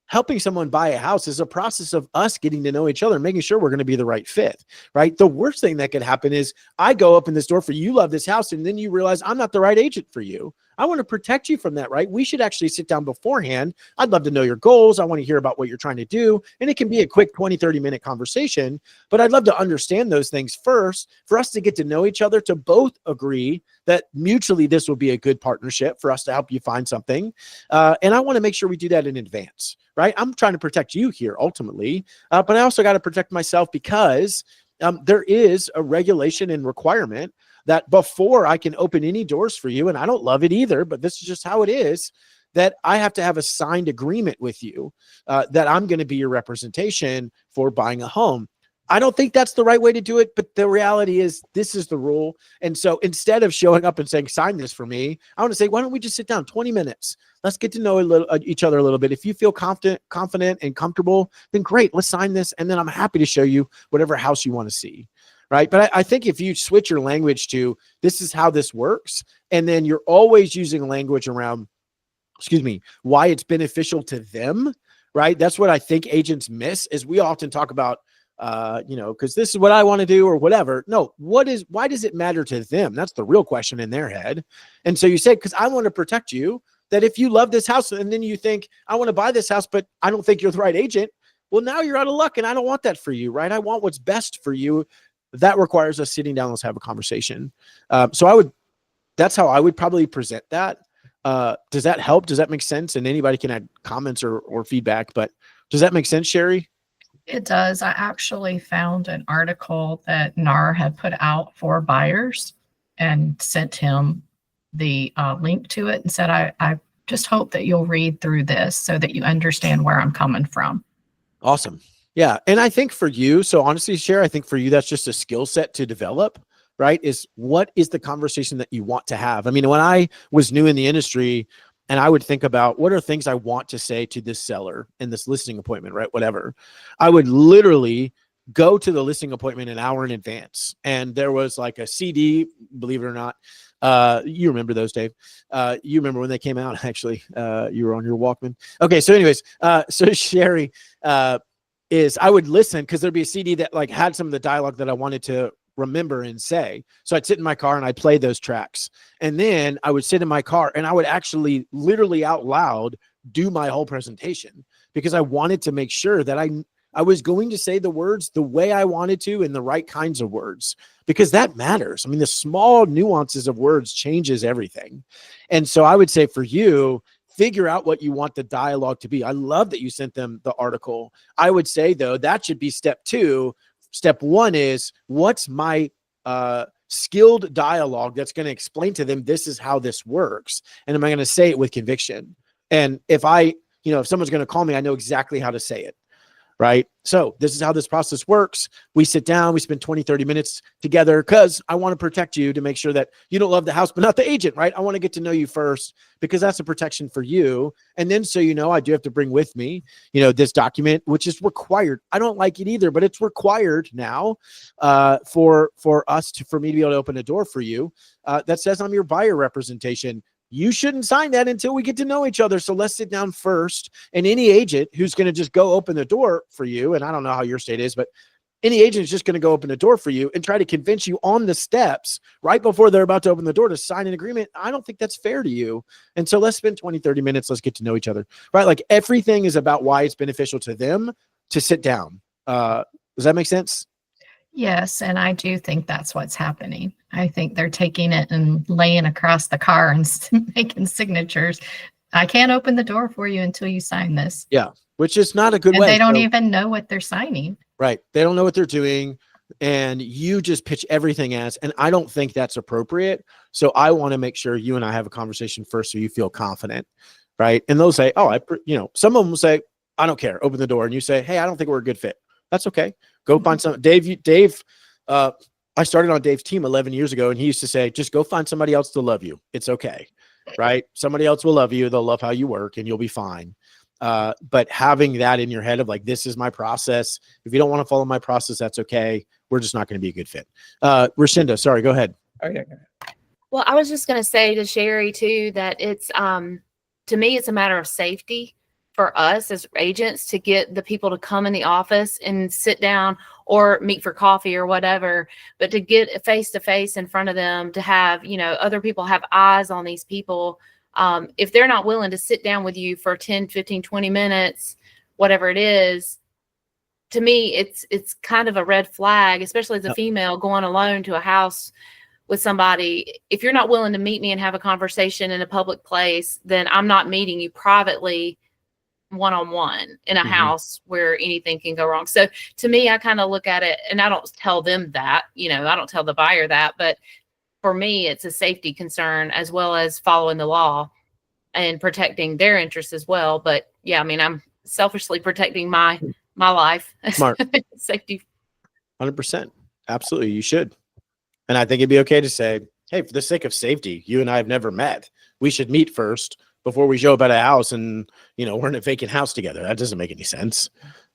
Helping someone buy a house is a process of us getting to know each other and making sure we're going to be the right fit, right? The worst thing that could happen is I go up in this door for you, love this house, and then you realize I'm not the right agent for you. I want to protect you from that, right? We should actually sit down beforehand. I'd love to know your goals. I want to hear about what you're trying to do. And it can be a quick 20, 30-minute conversation, but I'd love to understand those things first for us to get to know each other, to both agree that mutually this will be a good partnership for us to help you find something. And I want to make sure we do that in advance, right? I'm trying to protect you here ultimately, but I also got to protect myself because there is a regulation and requirement that before I can open any doors for you, and I don't love it either, but this is just how it is, that I have to have a signed agreement with you that I'm going to be your representation for buying a home. I don't think that's the right way to do it, but the reality is this is the rule. And so instead of showing up and saying, sign this for me, I want to say, why don't we just sit down 20 minutes? Let's get to know each other a little bit. If you feel confident and comfortable, then great, let's sign this. And then I'm happy to show you whatever house you want to see. Right. But I think if you switch your language to this is how this works, and then you're always using language around, why it's beneficial to them. Right. That's what I think agents miss is we often talk about, because this is what I want to do or whatever. No, why does it matter to them? That's the real question in their head. And so you say, because I want to protect you, that if you love this house and then you think I want to buy this house, but I don't think you're the right agent. Well, now you're out of luck and I don't want that for you. Right. I want what's best for you. That requires us sitting down. Let's have a conversation. That's how I would probably present that. Does that help? Does that make sense? And anybody can add comments or feedback, but does that make sense, Sherry? It does. I actually found an article that NAR had put out for buyers and sent him the link to it and said, I just hope that you'll read through this so that you understand where I'm coming from. Awesome. Yeah. And I think for you, so honestly, Sherry, I think for you, that's just a skill set to develop, right? Is what is the conversation that you want to have? I mean, when I was new in the industry and I would think about what are things I want to say to this seller in this listing appointment, right? Whatever. I would literally go to the listing appointment an hour in advance. And there was like a CD, believe it or not. You remember those, Dave. You remember when they came out, actually. You were on your Walkman. Okay. So anyways, so Sherry, is I would listen because there'd be a CD that like had some of the dialogue that I wanted to remember and say. So I'd sit in my car and I'd play those tracks. And then I would sit in my car and I would actually literally out loud do my whole presentation because I wanted to make sure that I was going to say the words the way I wanted to in the right kinds of words, because that matters. I mean, the small nuances of words changes everything. And so I would say for you, figure out what you want the dialogue to be. I love that you sent them the article. I would say, though, that should be step 2. Step 1 is, what's my skilled dialogue that's going to explain to them this is how this works, and am I going to say it with conviction? And if if someone's going to call me, I know exactly how to say it, right? So this is how this process works. We sit down, we spend 20-30 minutes together, because I want to protect you, to make sure that you don't love the house but not the agent, right? I want to get to know you first, because that's a protection for you. And then, so I do have to bring with me this document, which is required. I don't like it either, but it's required now for me to be able to open a door for you, that says I'm your buyer representation. You shouldn't sign that until we get to know each other. So let's sit down first. And any agent who's going to just go open the door for you, and I don't know how your state is, but any agent is just going to go open the door for you and try to convince you on the steps right before they're about to open the door to sign an agreement. I don't think that's fair to you. And so let's spend 20-30 minutes. Let's get to know each other, right? Like, everything is about why it's beneficial to them to sit down. Does that make sense? Yes, and I do think that's what's happening. I think they're taking it and laying across the car and making signatures. I can't open the door for you until you sign this. Yeah, which is not a good And way. they don't even know what they're signing. Right. They don't know what they're doing. And you just pitch everything as, and I don't think that's appropriate. So I want to make sure you and I have a conversation first, so you feel confident, right? And they'll say, some of them will say, I don't care, open the door. And you say, hey, I don't think we're a good fit. That's okay. Go find some. Dave, I started on Dave's team 11 years ago, and he used to say, just go find somebody else to love you. It's okay, right? Somebody else will love you. They'll love how you work, and you'll be fine. But having that in your head of like, this is my process. If you don't want to follow my process, that's okay. We're just not going to be a good fit. Rashinda, sorry, go ahead. Oh, yeah. Well, I was just going to say to Sherry too, that it's, to me, it's a matter of safety for us as agents to get the people to come in the office and sit down or meet for coffee or whatever, but to get face to face in front of them, to have, other people have eyes on these people. If they're not willing to sit down with you for 10, 15, 20 minutes, whatever it is, to me, it's kind of a red flag, especially as a female going alone to a house with somebody. If you're not willing to meet me and have a conversation in a public place, then I'm not meeting you privately, one-on-one in a house where anything can go wrong. So to me, I kind of look at it, and I don't tell them that, I don't tell the buyer that, but for me, it's a safety concern as well as following the law and protecting their interests as well. But yeah, I mean, I'm selfishly protecting my life. Smart. Safety. 100%. Absolutely. You should. And I think it'd be okay to say, hey, for the sake of safety, you and I have never met. We should meet first before we show up at a house and, we're in a vacant house together. That doesn't make any sense.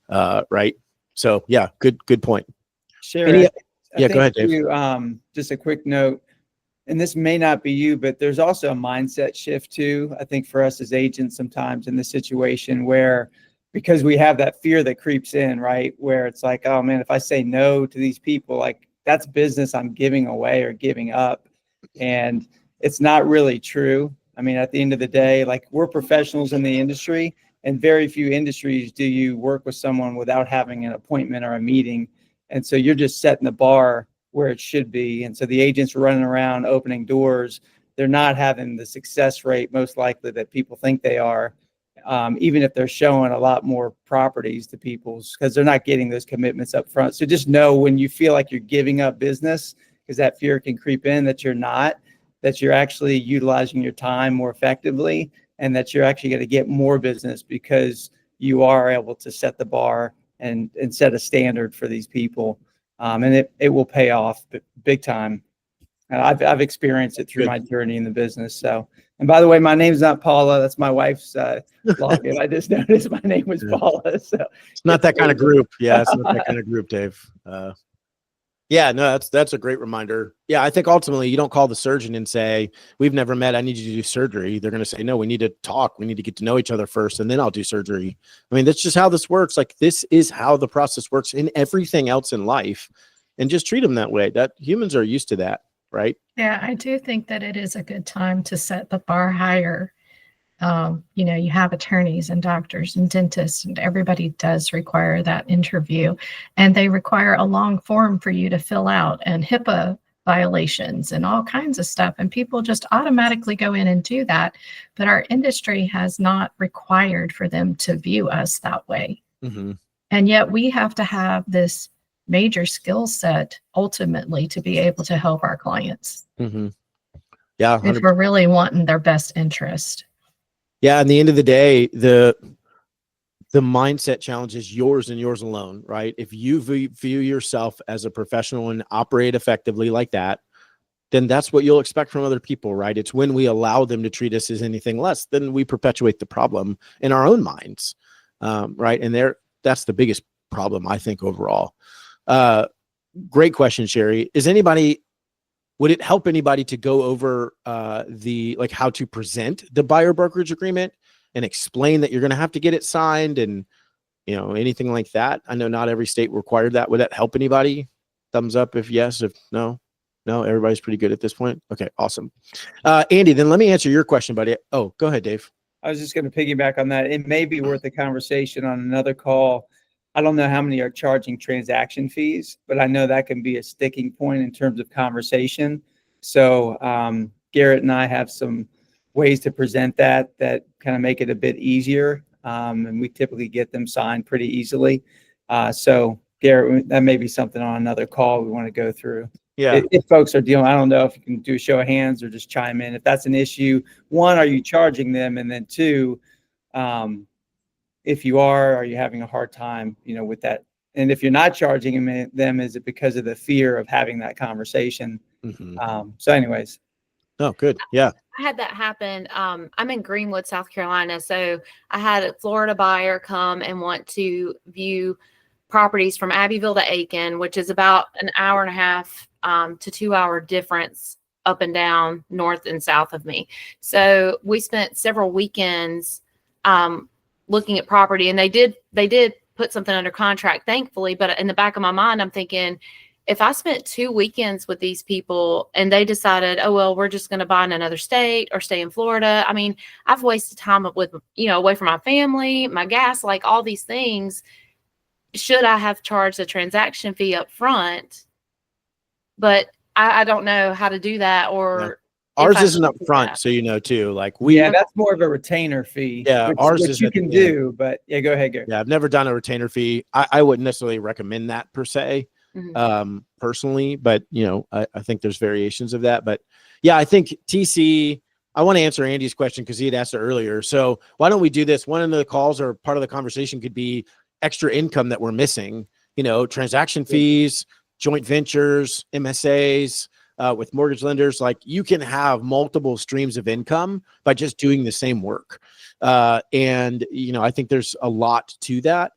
Right. So yeah, good point. Sherry, go ahead, Dave. Just a quick note, and this may not be you, but there's also a mindset shift too, I think, for us as agents sometimes in this situation where, because we have that fear that creeps in, right? Where it's like, oh man, if I say no to these people, like that's business I'm giving away or giving up. And it's not really true. I mean, at the end of the day, like, we're professionals in the industry, and very few industries do you work with someone without having an appointment or a meeting. And so you're just setting the bar where it should be. And so the agents running around opening doors, they're not having the success rate most likely that people think they are, even if they're showing a lot more properties to people, because they're not getting those commitments up front. So just know when you feel like you're giving up business, because that fear can creep in, that you're not, that you're actually utilizing your time more effectively, and that you're actually going to get more business because you are able to set the bar and set a standard for these people. And it will pay off big time. I've experienced it through my journey in the business. So, and by the way, my name's not Paula. That's my wife's login. I just noticed my name was Paula. So it's not that kind of group. Yeah, it's not that kind of group, Dave. Yeah, no, that's a great reminder. Yeah, I think ultimately you don't call the surgeon and say, we've never met, I need you to do surgery. They're going to say, no, we need to talk. We need to get to know each other first, and then I'll do surgery. I mean, that's just how this works. Like, this is how the process works in everything else in life. And just treat them that way. That humans are used to that, right? Yeah, I do think that it is a good time to set the bar higher You have attorneys and doctors and dentists, and everybody does require that interview, and they require a long form for you to fill out, and HIPAA violations and all kinds of stuff. And people just automatically go in and do that. But our industry has not required for them to view us that way. Mm-hmm. And yet we have to have this major skill set ultimately to be able to help our clients. Mm-hmm. Yeah. 100%. If we're really wanting their best interest. Yeah. At the end of the day, the mindset challenge is yours and yours alone, right? If you view yourself as a professional and operate effectively like that, then that's what you'll expect from other people, right? It's when we allow them to treat us as anything less, then we perpetuate the problem in our own minds, right? And that's the biggest problem, I think, overall. Great question, Sherry. Would it help anybody to go over how to present the buyer brokerage agreement and explain that you're going to have to get it signed and, anything like that? I know not every state required that. Would that help anybody? Thumbs up if yes, if no. No, everybody's pretty good at this point. Okay, awesome. Andy, then let me answer your question, buddy. Oh, go ahead, Dave. I was just going to piggyback on that. It may be worth a conversation on another call. I don't know how many are charging transaction fees, but I know that can be a sticking point in terms of conversation. So Garrett and I have some ways to present that kind of make it a bit easier. And we typically get them signed pretty easily. So Garrett, that may be something on another call we want to go through. Yeah. If folks are dealing, I don't know if you can do a show of hands or just chime in. If that's an issue, one, are you charging them? And then two, if you are you having a hard time, with that? And if you're not charging them, is it because of the fear of having that conversation? Mm-hmm. So anyways. Oh, good. Yeah. I had that happen. I'm in Greenwood, South Carolina. So I had a Florida buyer come and want to view properties from Abbeville to Aiken, which is about an hour and a half to 2 hour difference up and down, north and south of me. So we spent several weekends looking at property, and they did put something under contract, thankfully. But in the back of my mind, I'm thinking, if I spent 2 weekends with these people and they decided, oh, well, we're just going to buy in another state or stay in Florida. I mean, I've wasted time with, away from my family, my gas, like all these things. Should I have charged a transaction fee up front? But I don't know how to do that, or ours isn't up front. So, too, that's more of a retainer fee. Yeah. Which you can do, but yeah, go ahead, Gary. Yeah. I've never done a retainer fee. I wouldn't necessarily recommend that per se, personally, but I think there's variations of that, but yeah, I think TC, I want to answer Andy's question because he had asked it earlier. So why don't we do this? One of the calls or part of the conversation could be extra income that we're missing, transaction fees, joint ventures, MSAs, with mortgage lenders. Like, you can have multiple streams of income by just doing the same work. And I think there's a lot to that.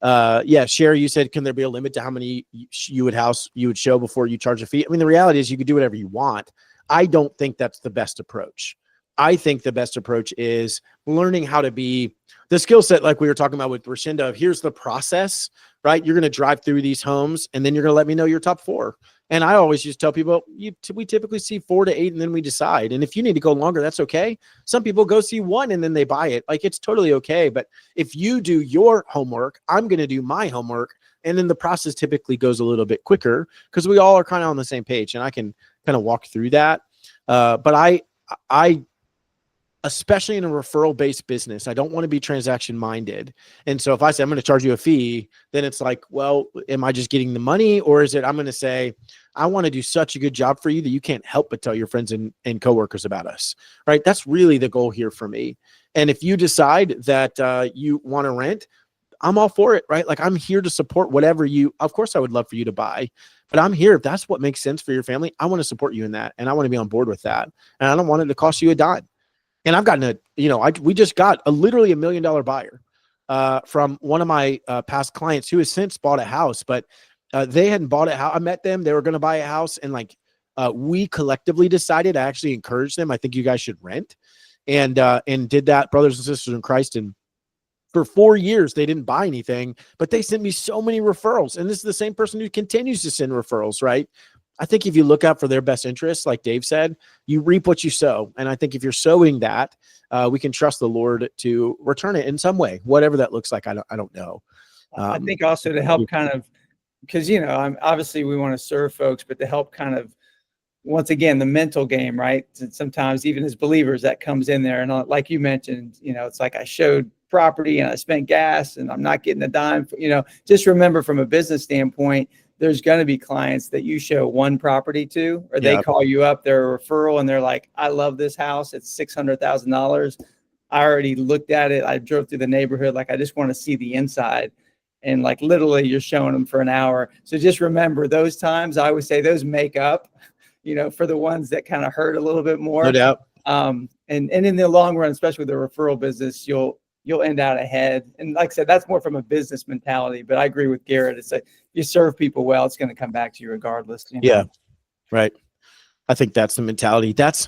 Yeah, Sherry, you said, can there be a limit to how many you would show before you charge a fee? I mean, the reality is you could do whatever you want. I don't think that's the best approach. I think the best approach is learning how to be the skill set, like we were talking about with Rashinda, of here's the process, right? You're going to drive through these homes and then you're going to let me know your top 4. And I always just tell people, we typically see 4 to 8 and then we decide. And if you need to go longer, that's okay. Some people go see 1 and then they buy it. Like, it's totally okay. But if you do your homework, I'm going to do my homework. And then the process typically goes a little bit quicker because we all are kind of on the same page, and I can kind of walk through that. But I especially in a referral-based business, I don't want to be transaction-minded. And so if I say I'm going to charge you a fee, then it's like, well, am I just getting the money? Or is it I'm going to say, I want to do such a good job for you that you can't help but tell your friends and coworkers about us, right? That's really the goal here for me. And if you decide that you want to rent, I'm all for it, right? Like, I'm here to support whatever of course I would love for you to buy, but I'm here. If that's what makes sense for your family, I want to support you in that. And I want to be on board with that. And I don't want it to cost you a dime. And I've gotten we just got literally $1 million buyer from one of my past clients who has since bought a house, but they hadn't bought a house. I met them. They were going to buy a house. And we collectively decided, I actually encouraged them, I think you guys should rent, and did that, brothers and sisters in Christ. And for 4 years, they didn't buy anything, but they sent me so many referrals. And this is the same person who continues to send referrals, right? I think if you look out for their best interests, like Dave said, you reap what you sow. And I think if you're sowing that, we can trust the Lord to return it in some way, whatever that looks like. I don't know. I think also to help kind of, because, you know, obviously we want to serve folks, but to help kind of, once again, the mental game, right? And sometimes even as believers that comes in there. And like you mentioned, you know, it's like I showed property and I spent gas and I'm not getting a dime. You know, just remember from a business standpoint, there's going to be clients that you show one property to, or they call you up, they're a referral, and they're like, I love this house. It's $600,000. I already looked at it. I drove through the neighborhood. Like, I just want to see the inside. And like, literally you're showing them for an hour. So just remember those times, I would say those make up, you know, for the ones that kind of hurt a little bit more. No doubt. And in the long run, especially with the referral business, you'll end out ahead. And like I said, that's more from a business mentality, but I agree with Garrett. It's like, you serve people well, it's going to come back to you regardless. You know? Yeah. Right. I think that's the mentality. That's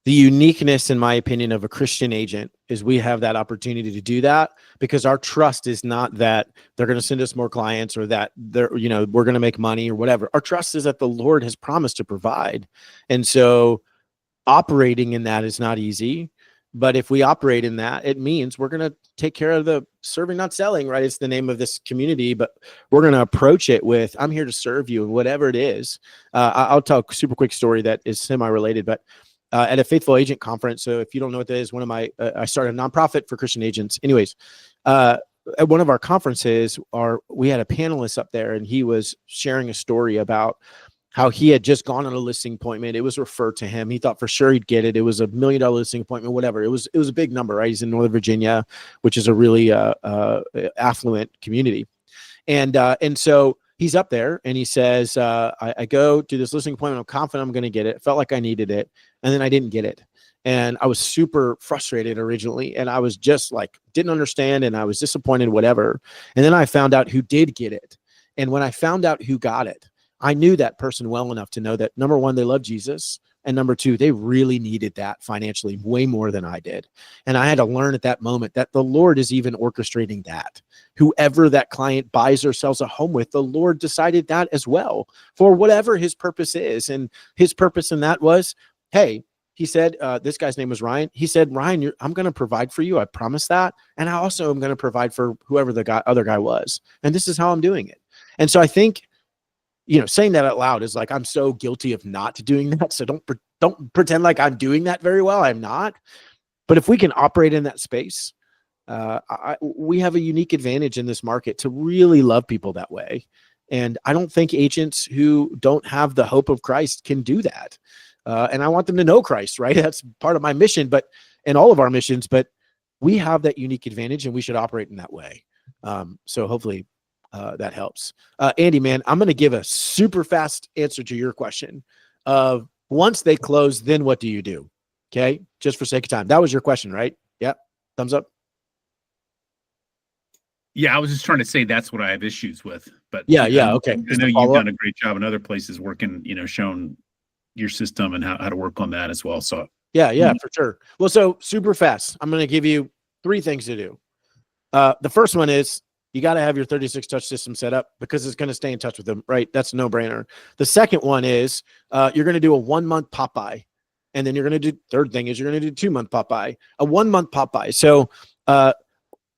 the uniqueness, in my opinion, of a Christian agent, is we have that opportunity to do that because our trust is not that they're going to send us more clients or that they're, you know, we're going to make money or whatever. Our trust is that the Lord has promised to provide. And so operating in that is not easy. But if we operate in that, it means we're going to take care of the serving, not selling, right? It's the name of this community, but we're going to approach it with, I'm here to serve you, and whatever it is. I'll tell a super quick story that is semi-related, but at a Faithful Agent conference. So if you don't know what that is, I started a nonprofit for Christian agents. Anyways, at one of our conferences, we had a panelist up there, and he was sharing a story about how he had just gone on a listing appointment. It was referred to him. He thought for sure he'd get it. It was $1 million listing appointment, whatever. It was a big number, right? He's in Northern Virginia, which is a really affluent community. And so he's up there and he says, I go to this listing appointment. I'm confident I'm going to get it. Felt like I needed it. And then I didn't get it. And I was super frustrated originally. And I was just like, didn't understand. And I was disappointed, whatever. And then I found out who did get it. And when I found out who got it, I knew that person well enough to know that, number one, they love Jesus. And number two, they really needed that financially way more than I did. And I had to learn at that moment that the Lord is even orchestrating that. Whoever that client buys or sells a home with, the Lord decided that as well for whatever his purpose is. And his purpose in that was, hey, he said, this guy's name was Ryan. He said, Ryan, I'm going to provide for you. I promise that. And I also am going to provide for whoever the other guy was. And this is how I'm doing it. And so I think, you know, saying that out loud is like, I'm so guilty of not doing that. So don't pretend like I'm doing that very well. I'm not. But if we can operate in that space, we have a unique advantage in this market to really love people that way. And I don't think agents who don't have the hope of Christ can do that. And I want them to know Christ, right? That's part of my mission, and all of our missions, but we have that unique advantage and we should operate in that way. So hopefully that helps. Andy, man, I'm going to give a super fast answer to your question of once they close, then what do you do? Okay. Just for sake of time. That was your question, right? Yep. Thumbs up. Yeah. I was just trying to say that's what I have issues with, but yeah. Okay. I know you've done a great job in other places working, you know, showing your system and how to work on that as well. So yeah, for sure. Well, so super fast, I'm going to give you 3 things to do. The first one is, you got to have your 36 touch system set up because it's going to stay in touch with them, right? That's a no brainer. The second one is you're going to do a 1 month pop by. And then you're going to do, third thing is you're going to do 2 month pop by, a 1 month pop by. So put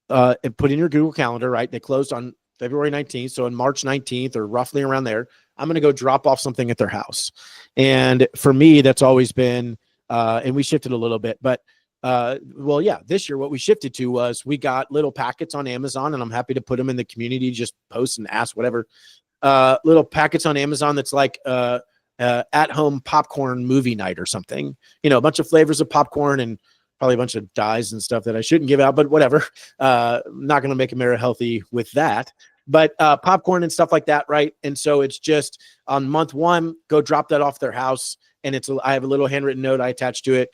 in your Google Calendar, right? They closed on February 19th. So on March 19th or roughly around there, I'm going to go drop off something at their house. And for me, that's always been, and we shifted a little bit, but this year, what we shifted to was we got little packets on Amazon, and I'm happy to put them in the community, just post and ask whatever, little packets on Amazon. That's like, at home popcorn movie night or something, you know, a bunch of flavors of popcorn and probably a bunch of dyes and stuff that I shouldn't give out, but whatever. Not going to make America healthy with that, but popcorn and stuff like that. Right. And so it's just on month 1, go drop that off their house. And I have a little handwritten note I attached to it.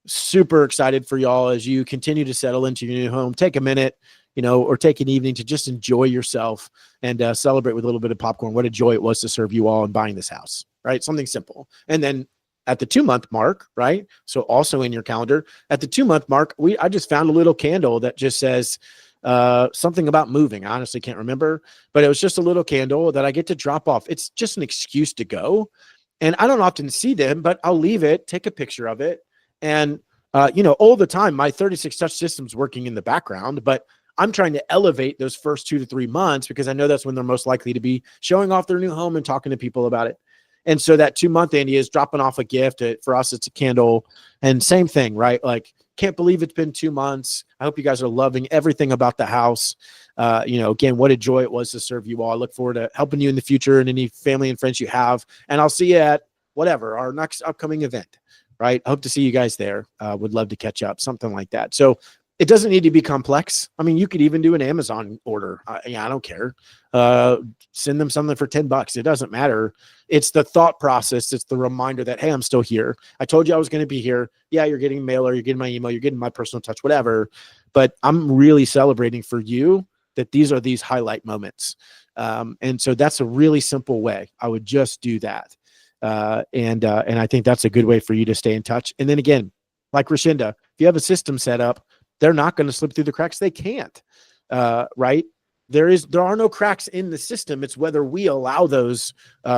Super excited for y'all as you continue to settle into your new home. Take a minute, you know, or take an evening to just enjoy yourself and celebrate with a little bit of popcorn. What a joy it was to serve you all in buying this house, right? Something simple. And then at the 2 month mark, right? So also in your calendar at the 2 month mark, I just found a little candle that just says something about moving. I honestly can't remember, but it was just a little candle that I get to drop off. It's just an excuse to go. And I don't often see them, but I'll leave it, take a picture of it. And, all the time, my 36 touch system's working in the background, but I'm trying to elevate those first 2 to 3 months because I know that's when they're most likely to be showing off their new home and talking to people about it. And so that 2-month Andy is dropping off a gift. For us, it's a candle. And same thing, right? Like, can't believe it's been 2 months. I hope you guys are loving everything about the house. Again, what a joy it was to serve you all. I look forward to helping you in the future and any family and friends you have. And I'll see you at whatever, our next upcoming event, right? I hope to see you guys there. Would love to catch up, something like that. So it doesn't need to be complex. I mean, you could even do an Amazon order. I don't care. Send them something for $10. It doesn't matter. It's the thought process. It's the reminder that, hey, I'm still here. I told you I was going to be here. Yeah, you're getting mail, or you're getting my email, you're getting my personal touch, whatever. But I'm really celebrating for you that these are these highlight moments. And so that's a really simple way. I would just do that. And I think that's a good way for you to stay in touch. And then again, like Rashinda, if you have a system set up, they're not going to slip through the cracks. They can't, right? There are no cracks in the system. It's whether we allow those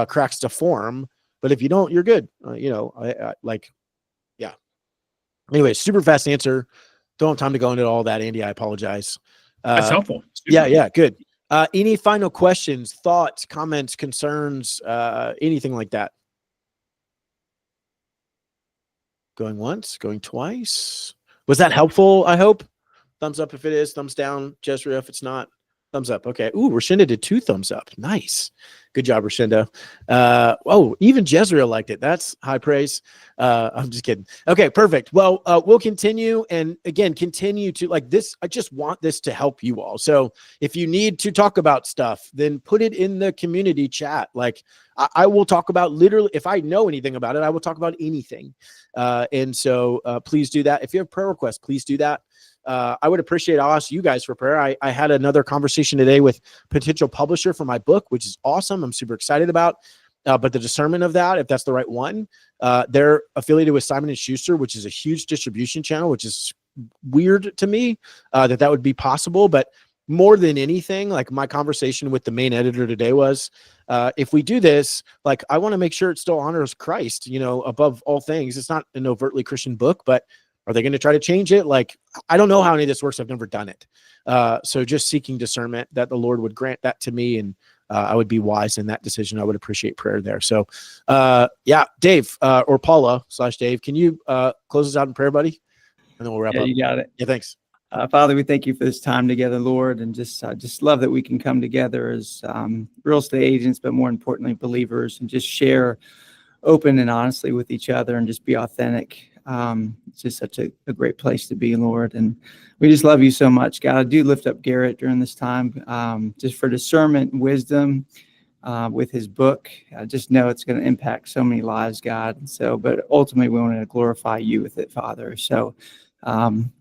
cracks to form. But if you don't, you're good. Yeah. Anyway, super fast answer. Don't have time to go into all that, Andy. I apologize. That's helpful. Yeah, good. Any final questions, thoughts, comments, concerns, anything like that? Going once, going twice. Was that helpful? I hope. Thumbs up if it is. Thumbs down, Jezreel, if it's not. Thumbs up. Okay. Ooh, Rashinda did 2 thumbs up. Nice. Good job, Rashinda. Even Jezreel liked it. That's high praise. I'm just kidding. Okay, perfect. Well, we'll continue. And again, continue to like this. I just want this to help you all. So if you need to talk about stuff, then put it in the community chat. Like I will talk about literally, if I know anything about it, I will talk about anything. And so please do that. If you have prayer requests, please do that. I would appreciate, I'll ask you guys for prayer. I had another conversation today with potential publisher for my book, which is awesome. I'm super excited about, but the discernment of that, if that's the right one, they're affiliated with Simon & Schuster, which is a huge distribution channel, which is weird to me that would be possible. But more than anything, like my conversation with the main editor today was, if we do this, like I want to make sure it still honors Christ, above all things. It's not an overtly Christian book, but are they going to try to change it? Like, I don't know how any of this works. I've never done it. So just seeking discernment that the Lord would grant that to me, and I would be wise in that decision. I would appreciate prayer there. So Dave or Paula/Dave, can you close us out in prayer, buddy? And then we'll wrap up. You got it. Yeah, thanks. Father, we thank you for this time together, Lord, and just love that we can come together as real estate agents, but more importantly, believers, and just share open and honestly with each other and just be authentic. It's just such a great place to be, Lord. And we just love you so much, God. I do lift up Garrett during this time, just for discernment and wisdom with his book. I just know it's going to impact so many lives, God. And so, but ultimately we want to glorify you with it, Father. So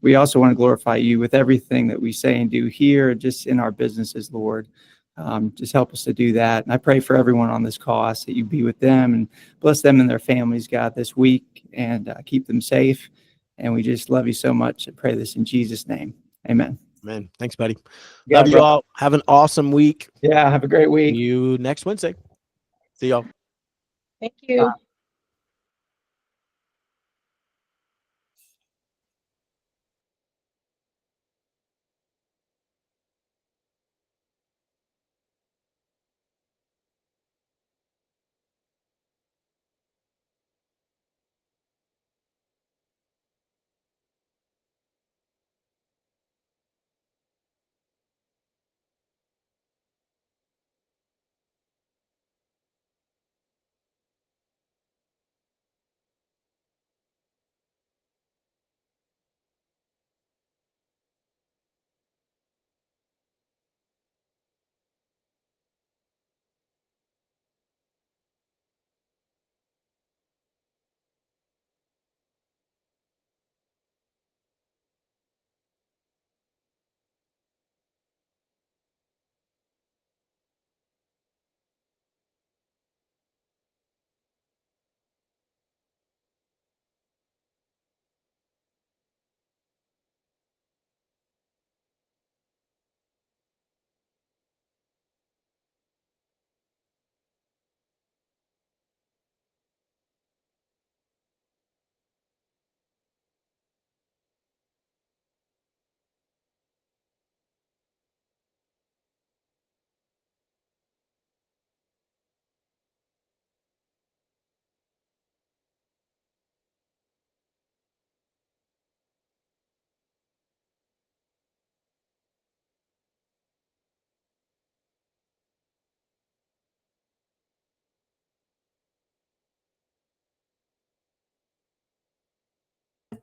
we also want to glorify you with everything that we say and do here, just in our businesses, Lord. Just help us to do that. And I pray for everyone on this call. I ask that you be with them and bless them and their families, God, this week, and keep them safe. And we just love you so much. I pray this in Jesus' name. Amen. Amen. Thanks, buddy. Yeah, love you all. Have an awesome week. Yeah, have a great week. See you next Wednesday. See y'all. Thank you. Bye.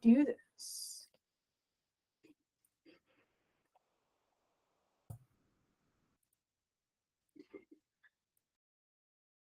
do